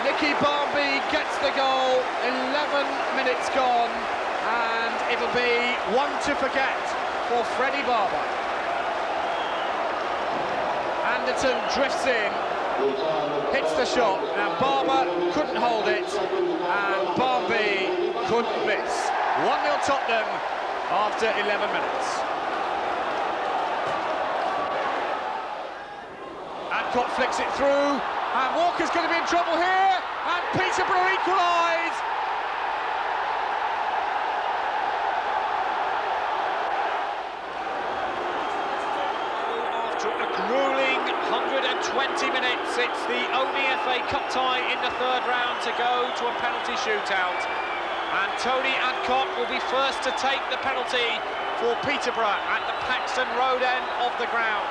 Nicky Barmby gets the goal, 11 minutes gone, and it'll be one to forget for Freddie Barber. Anderton drifts in, hits the shot. Now Barber couldn't hold it, and Barmby couldn't miss. 1-0 Tottenham after 11 minutes. Adcock flicks it through, and Walker's going to be in trouble here, and Peterborough equalise. After a gruelling 120 minutes, it's the only FA Cup tie in the third round to go to a penalty shootout. And Tony Adcock will be first to take the penalty for Peterborough at the Paxton Road end of the ground.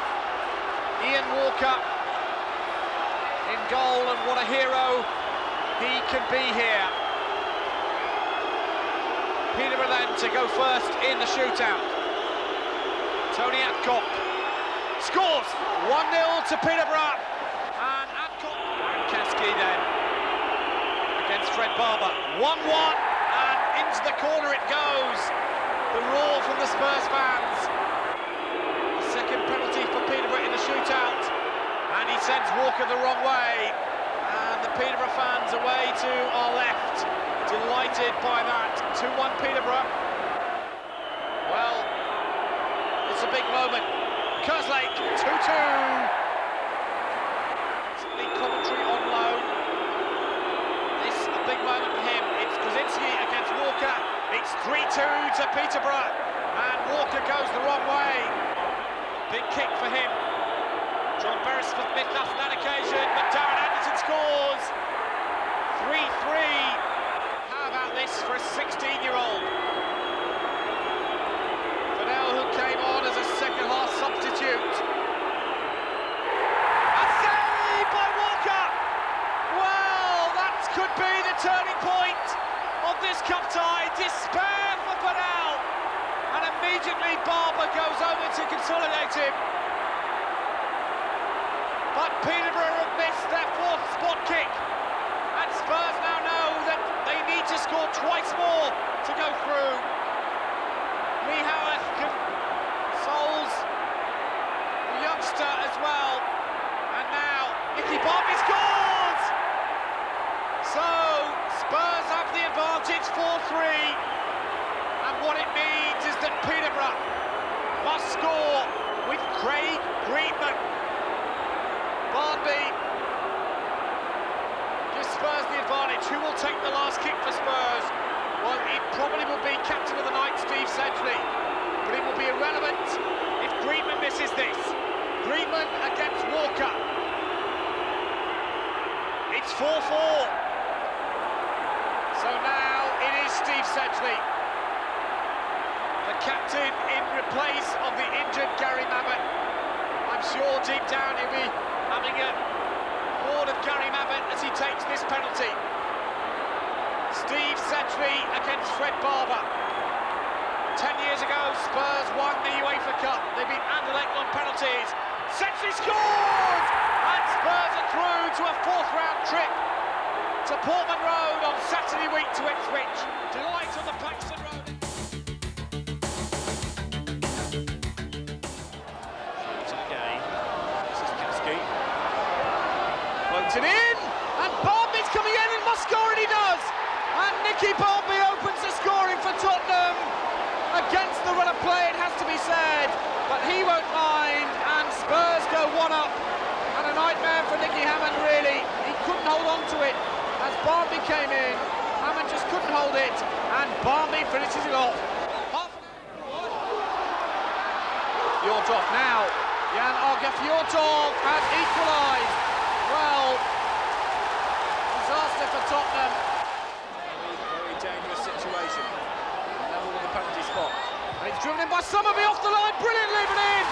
Ian Walker in goal, and what a hero he can be here. Peterborough then to go first in the shootout. Tony Adcock scores 1-0 to Peterborough, and Adcock and Kasky then against Fred Barber. 1-1, and into the corner it goes. The roar from the Spurs fans. The second penalty for Peterborough in the shootout, and he sends Walker the wrong way, and the Peterborough fans away to our left, delighted by that. 2-1 Peterborough. Well, it's a big moment. Kerslake, 2-2. League commentary on loan. This is a big moment for him. It's Krasinski against Walker. It's 3-2 to Peterborough, and Walker goes the wrong way. Big kick for him. John Beresford missed enough on that occasion, but Darren Anderson scores. 3-3. beat him. But Peterborough have missed their fourth spot kick. And Spurs now know that they need to score twice more to go through. Lee Howarth consoles the youngster as well. And now Nicky Barby scores! So Spurs have the advantage 4-3. And what it means is that Peterborough must score with Craig Greenman. Barnby gives Spurs the advantage. Who will take the last kick for Spurs? Well, it probably will be captain of the night, Steve Sedgley. But it will be irrelevant if Greenman misses this. Greenman against Walker. It's 4-4. So now it is Steve Sedgley, the captain in replace of the injured Gary Mabbott. I'm sure deep down he'll be having a thought of Gary Mabbott as he takes this penalty. Steve Sedgley against Fred Barber. 10 years ago, Spurs won the UEFA Cup. They beat Anderlecht on penalties. Sedgley scores! And Spurs are through to a fourth-round trip to Portman Road on Saturday week to Ipswich. Delight on the Paxton Road. Floats it in, and Barnby's coming in and must score, and he does! And Nicky Barnby opens the scoring for Tottenham. Against the run of play, it has to be said, but he won't mind, and Spurs go one up. And a nightmare for Nicky Hammond, really. He couldn't hold on to it as Barnby came in. Hammond just couldn't hold it, and Barnby finishes it off. Fjortov now. Jan Åge Fjortov has equalised. Well, disaster for Tottenham. Very dangerous situation. Level with the penalty spot. And it's driven in by Summerby off the line, brilliantly but in.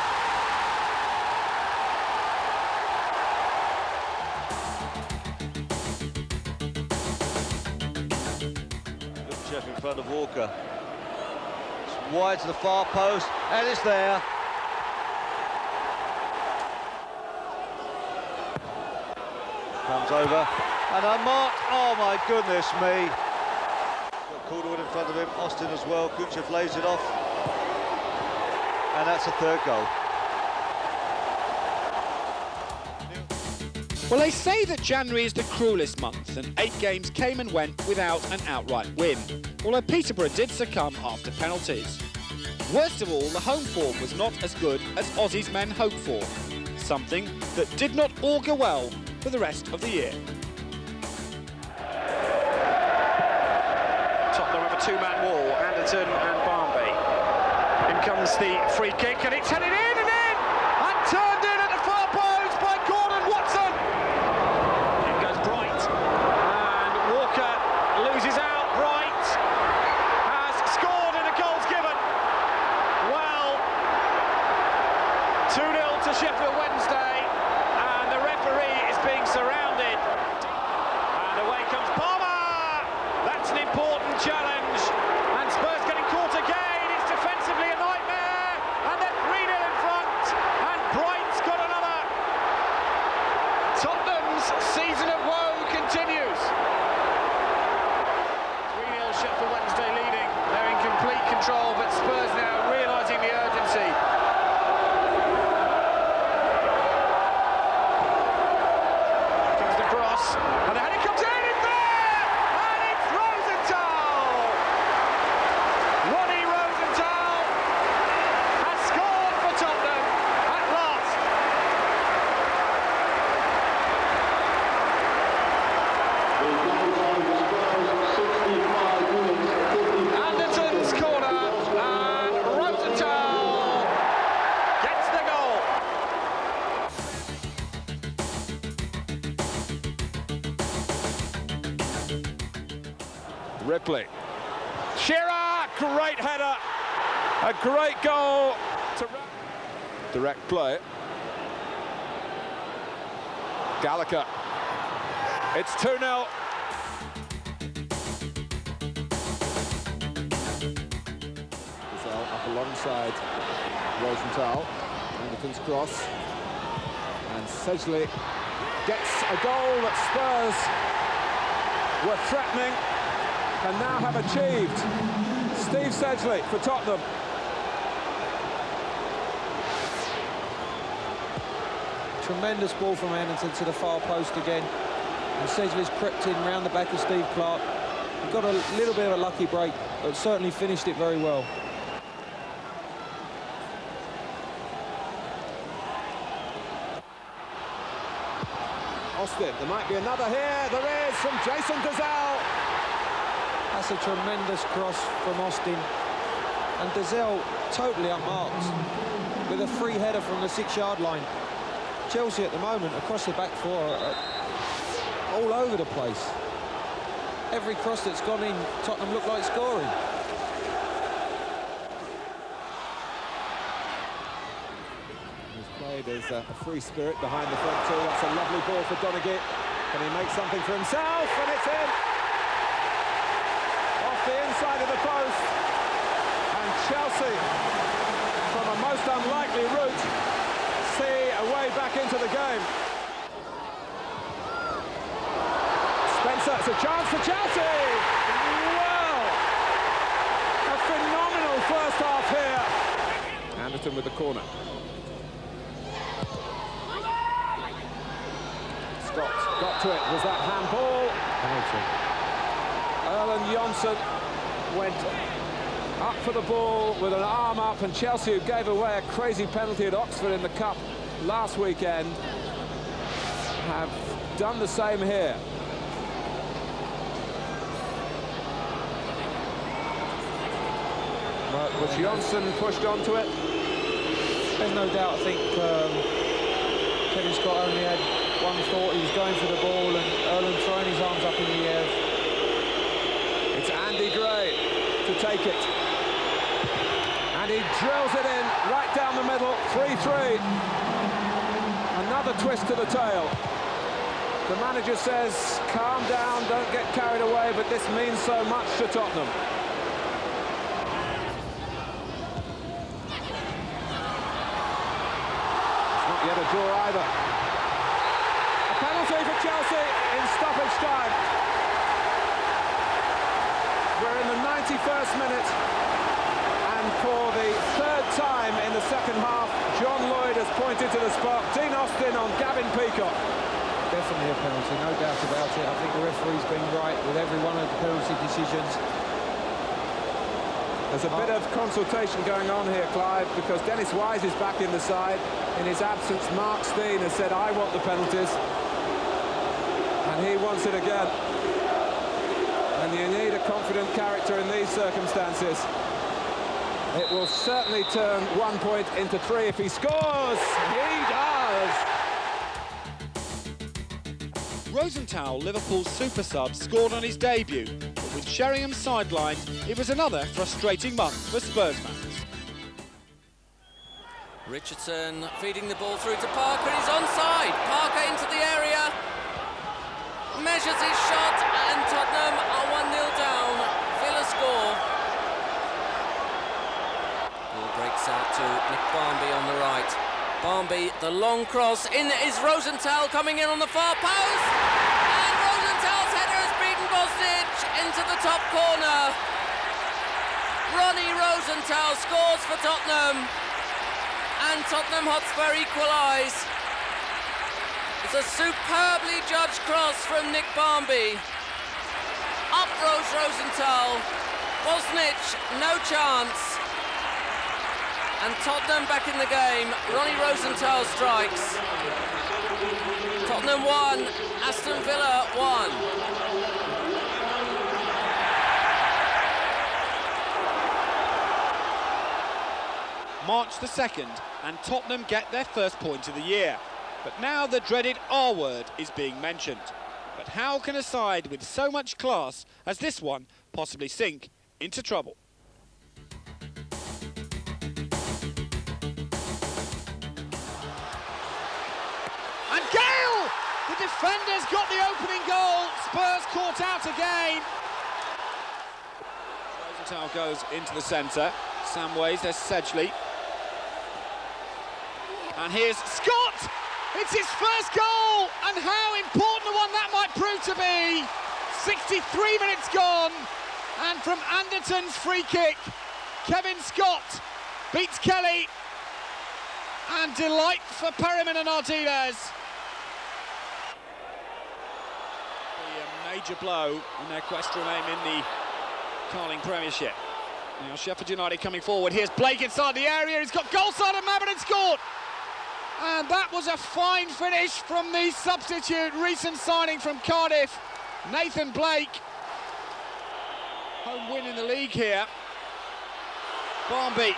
Good chip in front of Walker. It's wide to the far post, and it's there. Comes over, and unmarked. Oh my goodness me. Got Calderwood in front of him, Austin as well. Kuchev lays it off, and that's a third goal. Well, they say that January is the cruelest month, and 8 games came and went without an outright win, although Peterborough did succumb after penalties. Worst of all, the home form was not as good as Aussie's men hoped for, something that did not augur well for the rest of the year. Tottenham have a two-man wall, Anderton and Barnby. In comes the free kick, and it's headed in and turned in at the far post by Gordon Watson. In goes Bright, and Walker loses out. Bright has scored and a goal's given. Well, 2-0 to Sheffield Wednesday, and the referee is being surrounded. And away comes Palmer. That's an important challenge, and Spurs getting caught again. It's defensively a nightmare, and they're 3-0 in front, and Bright's got another. Tottenham's season of woe continues. 3-0 Sheffield Wednesday leading. They're in complete control, but Spurs now realising the urgency. Comes the cross, and the header comes in, it's there! And it's Rosenthal! Ronnie Rosenthal has scored for Tottenham at last. Anderton's corner, and Rosenthal gets the goal. Ripley. Shearer, great header. A great goal. Direct play. Gallagher. It's 2-0. Up alongside Rosenthal. And the Everton's cross. And Sedgley gets a goal that Spurs were threatening and now have achieved. Steve Sedgley for Tottenham. Tremendous ball from Anderton to the far post again. And Sedgley's crept in round the back of Steve Clark. He got a little bit of a lucky break, but certainly finished it very well. Austin, there might be another here. There is from Jason Dazelle. That's a tremendous cross from Austin. And Dazelle totally unmarked with a free header from the 6-yard line. Chelsea at the moment, across the back four, are all over the place. Every cross that's gone in, Tottenham look like scoring. He's played as a free spirit behind the front two. That's a lovely ball for Donaghy. Can he make something for himself? And it's in! Off the inside of the post. And Chelsea, from a most unlikely route, see a way back into the game. Spencer, it's a chance for Chelsea! Well, a phenomenal first half here. Anderton with the corner. Scott got to it. Was that handball? Penalty. Erland Johnsen went up for the ball with an arm up, and Chelsea, who gave away a crazy penalty at Oxford in the Cup last weekend, have done the same here. Was Johnsen pushed onto it? There's no doubt. I think Kevin Scott only had one thought. He was going for the ball, and Erland throwing his arms up in the air. It's Andy Gray to take it. And he drills it in right down the middle. 3-3. Another twist to the tail. The manager says, calm down, don't get carried away, but this means so much to Tottenham. It's not yet a draw either. A penalty for Chelsea in stoppage time. We're in the 91st minute, and for the third time in the second half, John Lloyd has pointed to the spot. Dean Austin on Gavin Peacock. Definitely a penalty, no doubt about it. I think the referee's been right with every one of the penalty decisions. There's a bit of consultation going on here, Clive, because Dennis Wise is back in the side. In his absence, Mark Steen has said, I want the penalties. And he wants it again. And you need a confident character in these circumstances. It will certainly turn 1 point into 3 if he scores. He does! Rosenthal, Liverpool's super sub, scored on his debut, but with Sheringham sidelined, it was another frustrating month for Spurs fans. Richardson feeding the ball through to Parker. He's onside. Parker into the area. Measures his shot, and Tottenham are 1-0 down. Villa score. Ball breaks out to Nick Barmby on the right. Barmby, the long cross. In is Rosenthal coming in on the far post. And Rosenthal's header has beaten Bosnich into the top corner. Ronnie Rosenthal scores for Tottenham. And Tottenham Hotspur equalise. It's a superbly judged cross from Nick Barmby. Up rose Rosenthal. Bosnich, no chance. And Tottenham back in the game. Ronnie Rosenthal strikes. Tottenham 1, Aston Villa 1. March the 2nd, and Tottenham get their first point of the year. But now the dreaded R word is being mentioned. But how can a side with so much class as this one possibly sink into trouble? And Gale! The defenders got the opening goal. Spurs caught out again. Rosenthal goes into the centre. Samways, there's Sedgley. And here's Scott! It's his first goal, and how important a one that might prove to be. 63 minutes gone, and from Anderton's free kick, Kevin Scott beats Kelly, and delight for Perryman and Ardiles. A major blow in their quest to remain in the Carling Premiership. Now Sheffield United coming forward. Here's Blake inside the area. He's got goal side, and Mabbott had scored. And that was a fine finish from the substitute, recent signing from Cardiff, Nathan Blake. Home win in the league here. Barnby,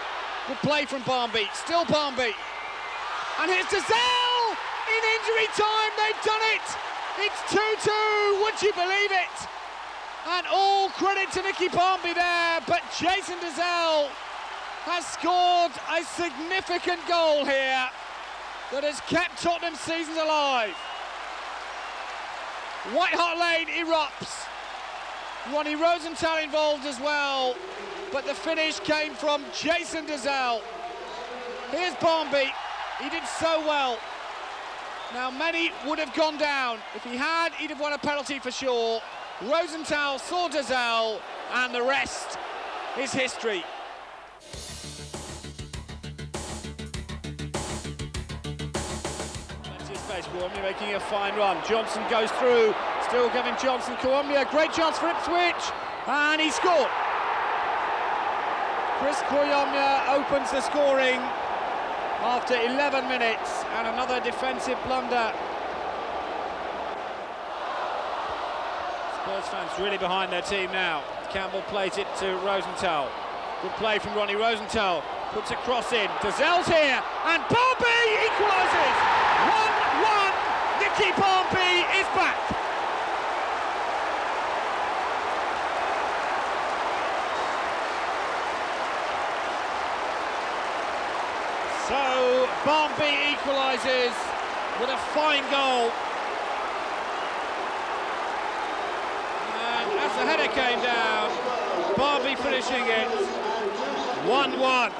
good play from Barnby, still Barnby. And here's Dazelle, in injury time, they've done it. It's 2-2, would you believe it? And all credit to Nicky Barnby there, but Jason Dazelle has scored a significant goal here that has kept Tottenham's seasons alive. White Hart Lane erupts. Ronnie Rosenthal involved as well, but the finish came from Jason Dazelle. Here's Barnby, he did so well. Now many would have gone down. If he had, he'd have won a penalty for sure. Rosenthal saw Dazelle, and the rest is history. Space, Kouamia making a fine run. Johnson goes through, still Kevin Johnson. Kouamia, great chance for Ipswich, and he scored. Chris Kouamia opens the scoring after 11 minutes, and another defensive blunder. Spurs fans really behind their team now. Campbell plays it to Rosenthal. Good play from Ronnie Rosenthal. Puts a cross in. Dazelle's here, and Barnby equalises. 1-1. Nicky Barnby is back. So Barnby equalises with a fine goal. And as the header came down, Barnby finishing it 1-1.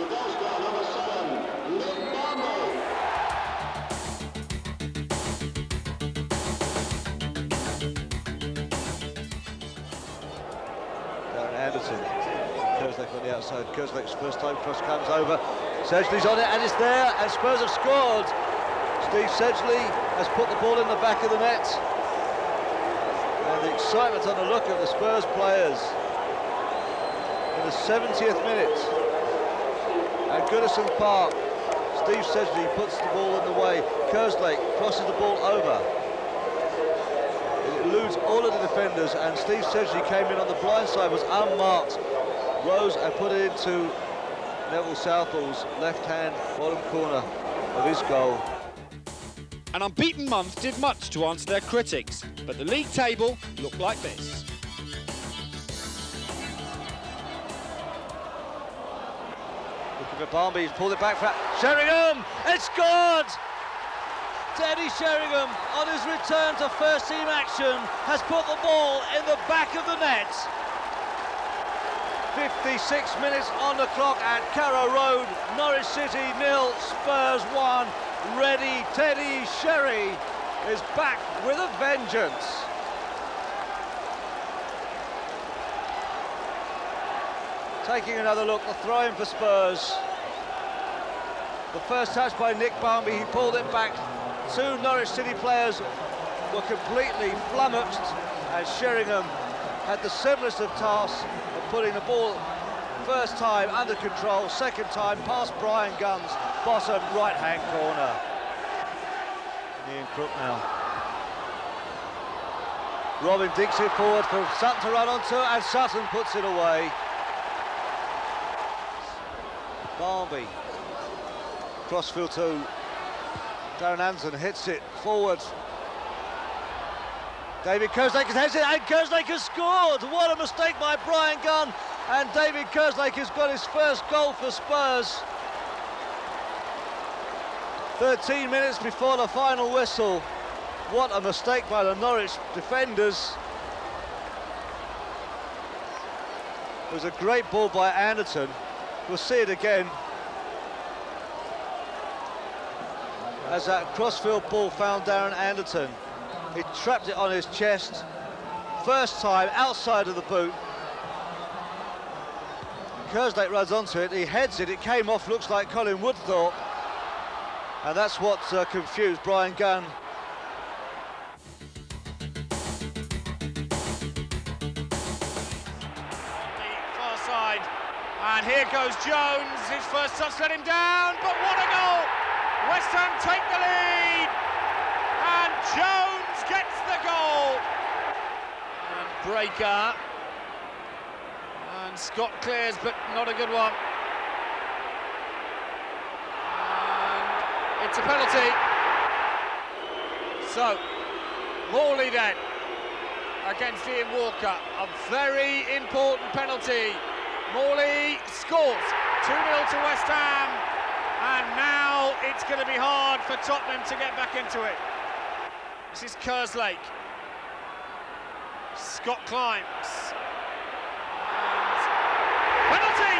Anderson, Kerslake on the outside. Kerslake's first time cross comes over. Sedgley's on it, and it's there, and Spurs have scored. Steve Sedgley has put the ball in the back of the net. And the excitement on the look of the Spurs players. In the 70th minute, at Goodison Park, Steve Sedgley puts the ball in the way. Kerslake crosses the ball over. It eludes all of the defenders, and Steve Sedgley came in on the blind side, was unmarked, rose and put it into Neville Southall's left-hand bottom corner of his goal. An unbeaten month did much to answer their critics, but the league table looked like this. Looking for Barnby, he's pulled it back for Sherringham, it's scored! Teddy Sherringham, on his return to first-team action, has put the ball in the back of the net. 56 minutes on the clock at Carrow Road. Norwich City 0, Spurs 1. Ready, Teddy Sherry is back with a vengeance. Taking another look, the throw-in for Spurs. The first touch by Nick Barnby, he pulled it back. Two Norwich City players were completely flummoxed, and Sheringham had the simplest of tasks of putting the ball first time under control, second time past Brian Gunn's bottom right-hand corner. Ian Crook now. Robin digs it forward for Sutton to run onto, and Sutton puts it away. Barnby. Crossfield to Darren Anderson, hits it forward. David Kerslake has it, and Kerslake has scored! What a mistake by Brian Gunn, and David Kerslake has got his first goal for Spurs. 13 minutes before the final whistle. What a mistake by the Norwich defenders. It was a great ball by Anderton. We'll see it again. as that crossfield ball found Darren Anderton. He trapped it on his chest, first time outside of the boot. Kerslake runs onto it, he heads it, it came off, looks like Colin Woodthorpe, and that's what confused Brian Gunn. Far side, and here goes Jones, his first touch let him down, but what a goal! West Ham take the lead, and Jones gets the goal. And breaker, and Scott clears, but not a good one. And it's a penalty. So, Morley then, against Ian Walker, a very important penalty. Morley scores 2-0 to West Ham, and now it's going to be hard for Tottenham to get back into it. This is Kerslake. Scott climbs. And penalty!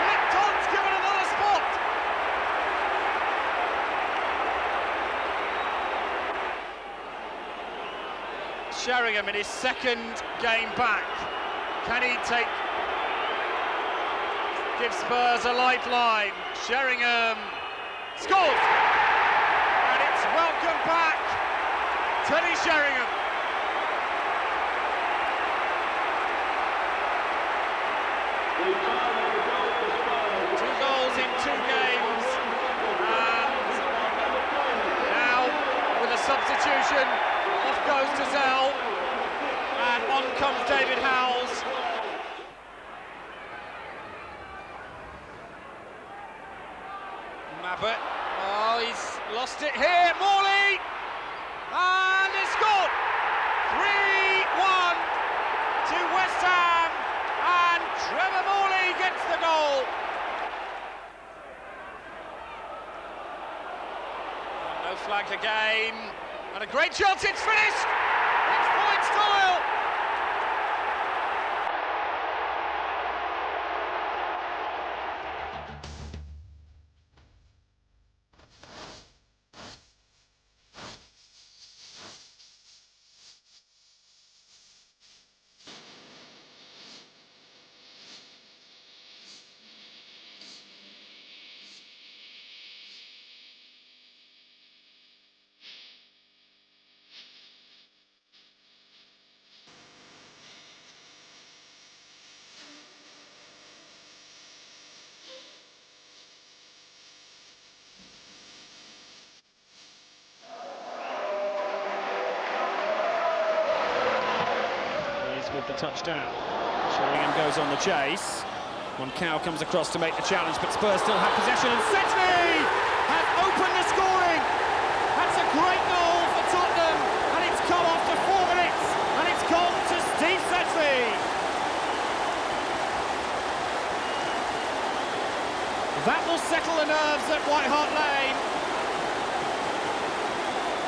Lipton's given another spot. Sherringham in his second game back. Can he give Spurs a lifeline? Sherringham scores! And it's welcome back, Teddy Sherringham. Two goals in 2 games, and now with a substitution, off goes Dazelle, and on comes David Howells. Mabbott, oh, he's lost it here, Morley, and it's scored! 3-1 to West Ham, and Trevor Morley gets the goal. And no flag again, and a great shot, it's finished! It's point style! With the touchdown. Sheringham goes on the chase. Cow comes across to make the challenge, but Spurs still have possession, and Sedgley has opened the scoring. That's a great goal for Tottenham, and it's come after 4 minutes, and it's gone to Steve Sedgley. That will settle the nerves at White Hart Lane.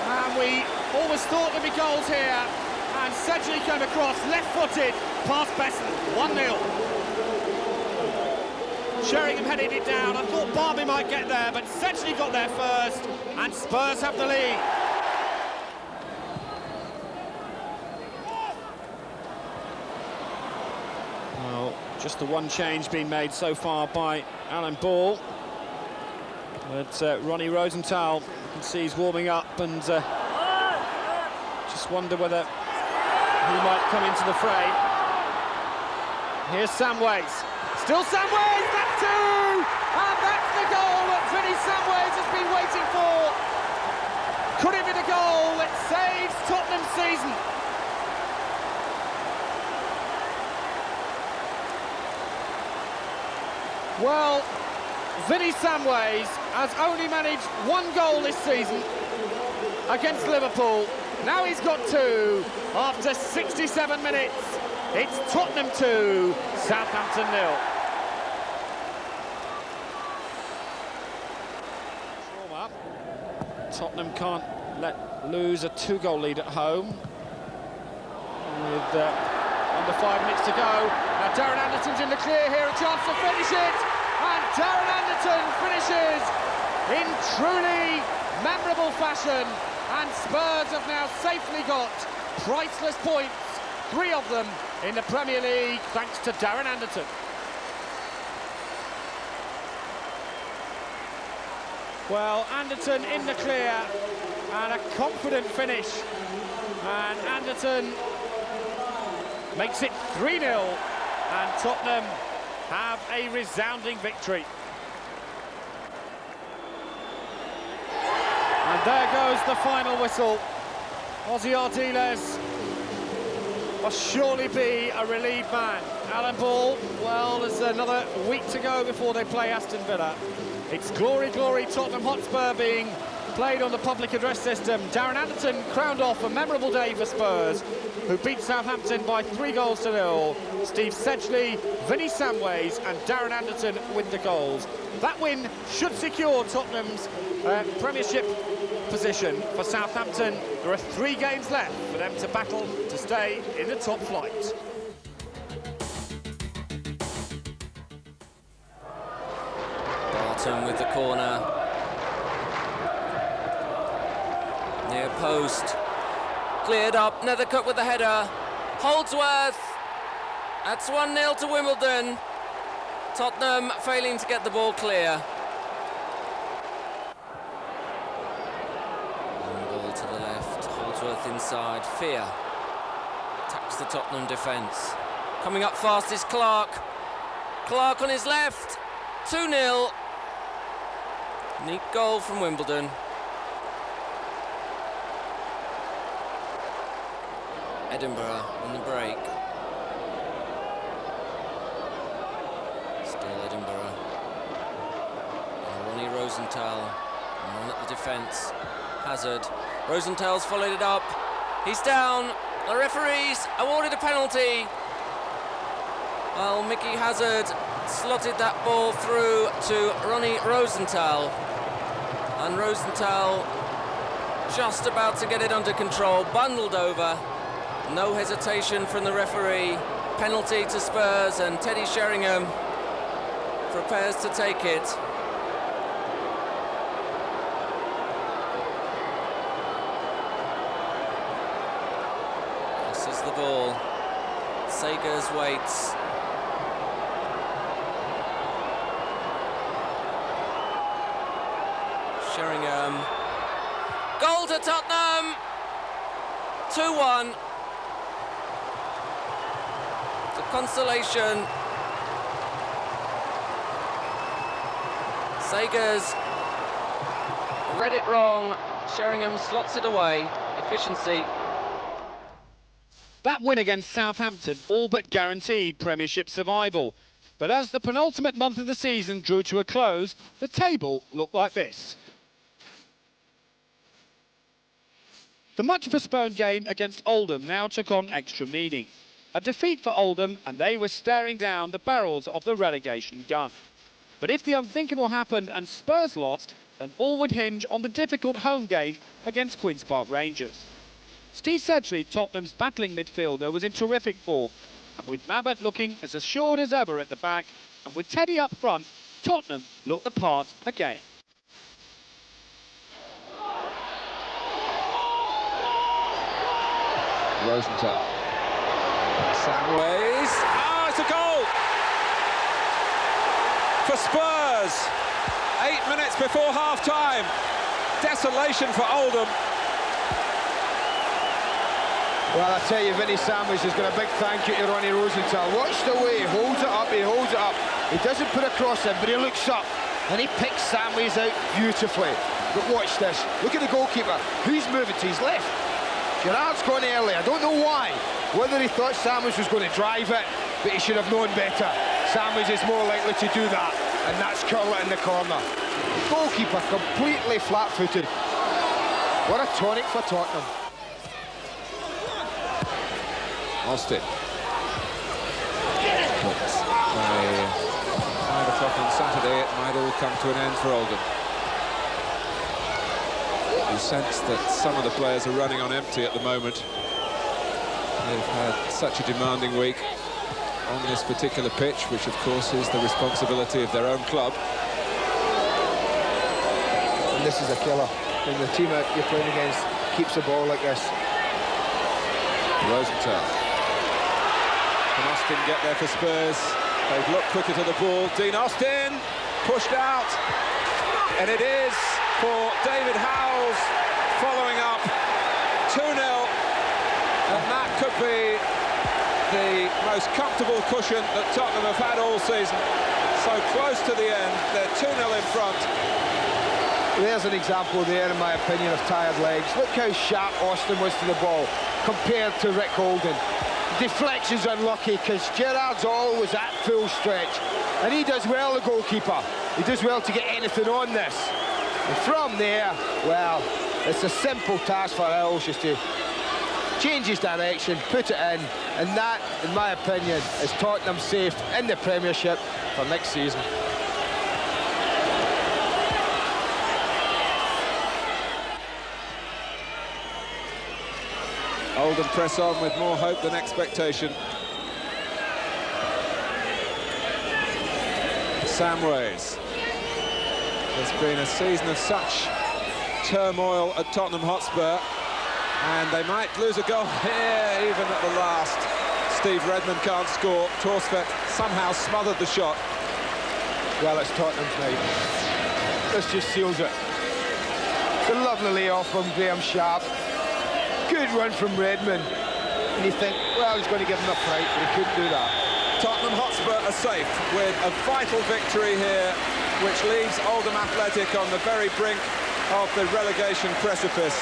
And we always thought there'd be goals here. And Sedgley came across, left-footed, past Besson, 1-0. Sheringham headed it down. I thought Barbie might get there, but Sedgley got there first, and Spurs have the lead. Well, just the one change being made so far by Alan Ball. But Ronnie Rosenthal, you can see he's warming up, and just wonder whether he might come into the fray. Here's Samways. Still Samways, that's 2! And that's the goal that Vinny Samways has been waiting for. Could it be the goal that saves Tottenham's season? Well, Vinny Samways has only managed 1 goal this season against Liverpool. Now he's got 2 after 67 minutes. It's Tottenham 2, Southampton 0. Tottenham can't lose a 2-goal lead at home. With under 5 minutes to go. Now Darren Anderton's in the clear here, a chance to finish it. And Darren Anderton finishes in truly memorable fashion, and Spurs have now safely got priceless points, 3 of them in the Premier League, thanks to Darren Anderton. Well, Anderton in the clear, and a confident finish, and Anderton makes it 3-0, and Tottenham have a resounding victory. And there goes the final whistle. Ossie Ardiles must surely be a relieved man. Alan Ball, well, there's another week to go before they play Aston Villa. It's glory, glory, Tottenham Hotspur being played on the public address system. Darren Anderton crowned off a memorable day for Spurs, who beat Southampton by 3-0. Steve Sedgley, Vinnie Samways and Darren Anderton with the goals. That win should secure Tottenham's Premiership position. For Southampton, there are 3 games left for them to battle to stay in the top flight. Barton with the corner. Near post. Cleared up, Nethercutt with the header. Holdsworth. That's 1-0 to Wimbledon. Tottenham failing to get the ball clear. Ball to the left, Holdsworth inside, Fear. Attacks the Tottenham defence. Coming up fast is Clark. Clark on his left, 2-0. Neat goal from Wimbledon. Edinburgh on the break. Still Edinburgh. And Ronnie Rosenthal. On at the defence. Hazard. Rosenthal's followed it up. He's down. The referees awarded a penalty. Well, Mickey Hazard slotted that ball through to Ronnie Rosenthal. And Rosenthal just about to get it under control. Bundled over. No hesitation from the referee. Penalty to Spurs, and Teddy Sherringham prepares to take it. This is the ball. Sagers waits. Sherringham. Goal to Tottenham. 2-1. The consolation. Sagers read it wrong. Sherringham slots it away. Efficiency. That win against Southampton all but guaranteed Premiership survival. But as the penultimate month of the season drew to a close, the table looked like this. The much-postponed game against Oldham now took on extra meaning. A defeat for Oldham, and they were staring down the barrels of the relegation gun. But if the unthinkable happened and Spurs lost, then all would hinge on the difficult home game against Queen's Park Rangers. Steve Sedgley, Tottenham's battling midfielder, was in terrific form, and with Mabbutt looking as assured as ever at the back, and with Teddy up front, Tottenham looked the part again. Rosenthal. Samways. Oh, it's a goal! For Spurs. 8 minutes before half-time. Desolation for Oldham. Well, I tell you, Vinnie Samways has got a big thank you to Ronnie Rosenthal. Watch the way he holds it up, he holds it up. He doesn't put a cross in, but he looks up and he picks Samways out beautifully. But watch this. Look at the goalkeeper. Who's moving to his left? Gerrard's gone early. I don't know why. Whether he thought Samways was going to drive it, but he should have known better. Samways is more likely to do that, and that's curl it in the corner. Goalkeeper completely flat-footed. What a tonic for Tottenham. Austin. But by 5 o'clock on Saturday, it might all come to an end for Oldham. You sense that some of the players are running on empty at the moment. They've had such a demanding week on this particular pitch, which of course is the responsibility of their own club. And this is a killer. when the team that you're playing against keeps the ball like this. Rosenthal. Can Austin get there for Spurs? They've looked quicker to the ball. Dean Austin pushed out, and it is for David Howells following up 2-0, and that could be the most comfortable cushion that Tottenham have had all season. So close to the end, they're 2-0 in front. There's an example there, in my opinion, of tired legs. Look how sharp Austin was to the ball compared to Rick Holden. Deflection's unlucky because Gerrard's always at full stretch, and he does well, the goalkeeper. He does well to get anything on this. And from there, well, it's a simple task for Howells just to change his direction, put it in, and that, in my opinion, is Tottenham safe in the Premiership for next season. Oldham press on with more hope than expectation. Samways. There's been a season of such turmoil at Tottenham Hotspur, and they might lose a goal here even at the last. Steve Redmond can't score. Torsvett somehow smothered the shot. Well, it's Tottenham's night. This just seals it. It's a lovely layoff from Graham Sharp. Good run from Redmond. And you think, well, he's going to give him a fright, but he couldn't do that. Tottenham Hotspur are safe with a vital victory here, which leaves Oldham Athletic on the very brink of the relegation precipice.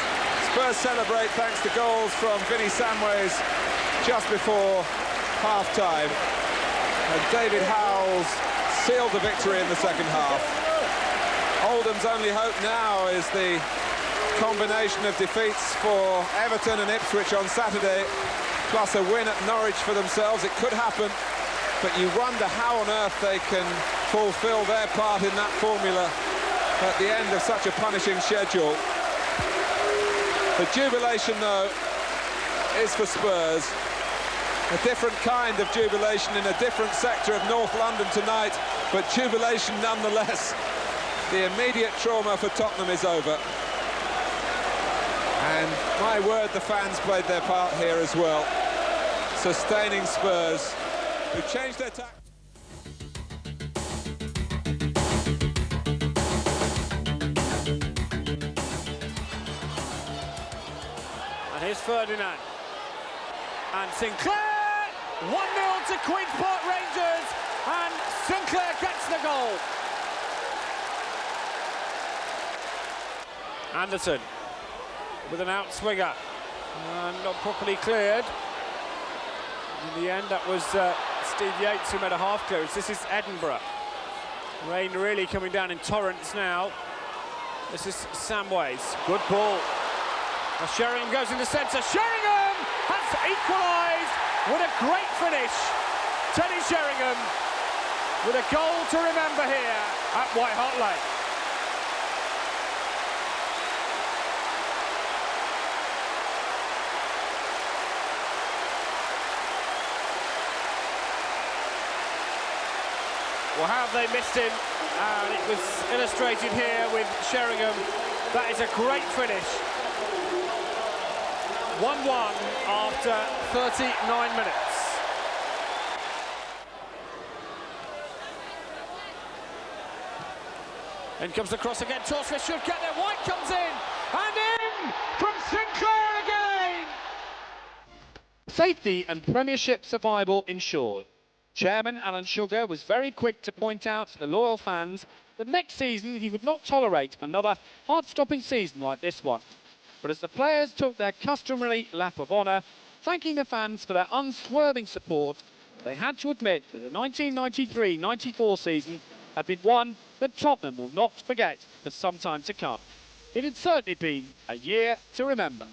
Spurs celebrate thanks to goals from Vinnie Samways just before half-time. And David Howells sealed the victory in the second half. Oldham's only hope now is the combination of defeats for Everton and Ipswich on Saturday, plus a win at Norwich for themselves. It could happen, but you wonder how on earth they can fulfil their part in that formula at the end of such a punishing schedule. The jubilation, though, is for Spurs. A different kind of jubilation in a different sector of North London tonight, but jubilation nonetheless. The immediate trauma for Tottenham is over. And my word, the fans played their part here as well, sustaining Spurs, who changed their tack. And here's Ferdinand. And Sinclair! 1-0 to Queen's Park Rangers, and Sinclair gets the goal. Anderson with an outswinger, not properly cleared. In the end, that was Steve Yates who made a half clearance. This is Edinburgh. Rain really coming down in torrents now. This is Samways. Good ball. Now Sheringham goes into centre. Sheringham has equalised with a great finish. Teddy Sherringham with a goal to remember here at White Hart Lane. Well, how have they missed him? And it was illustrated here with Sheringham. That is a great finish. 1-1 after 39 minutes. In comes the cross again. Torsvett should get there. White comes in. And in from Sinclair again. Safety and Premiership survival ensured. Chairman Alan Sugar was very quick to point out to the loyal fans that next season he would not tolerate another heart-stopping season like this one. But as the players took their customary lap of honour, thanking the fans for their unswerving support, they had to admit that the 1993-94 season had been one that Tottenham will not forget for some time to come. It had certainly been a year to remember.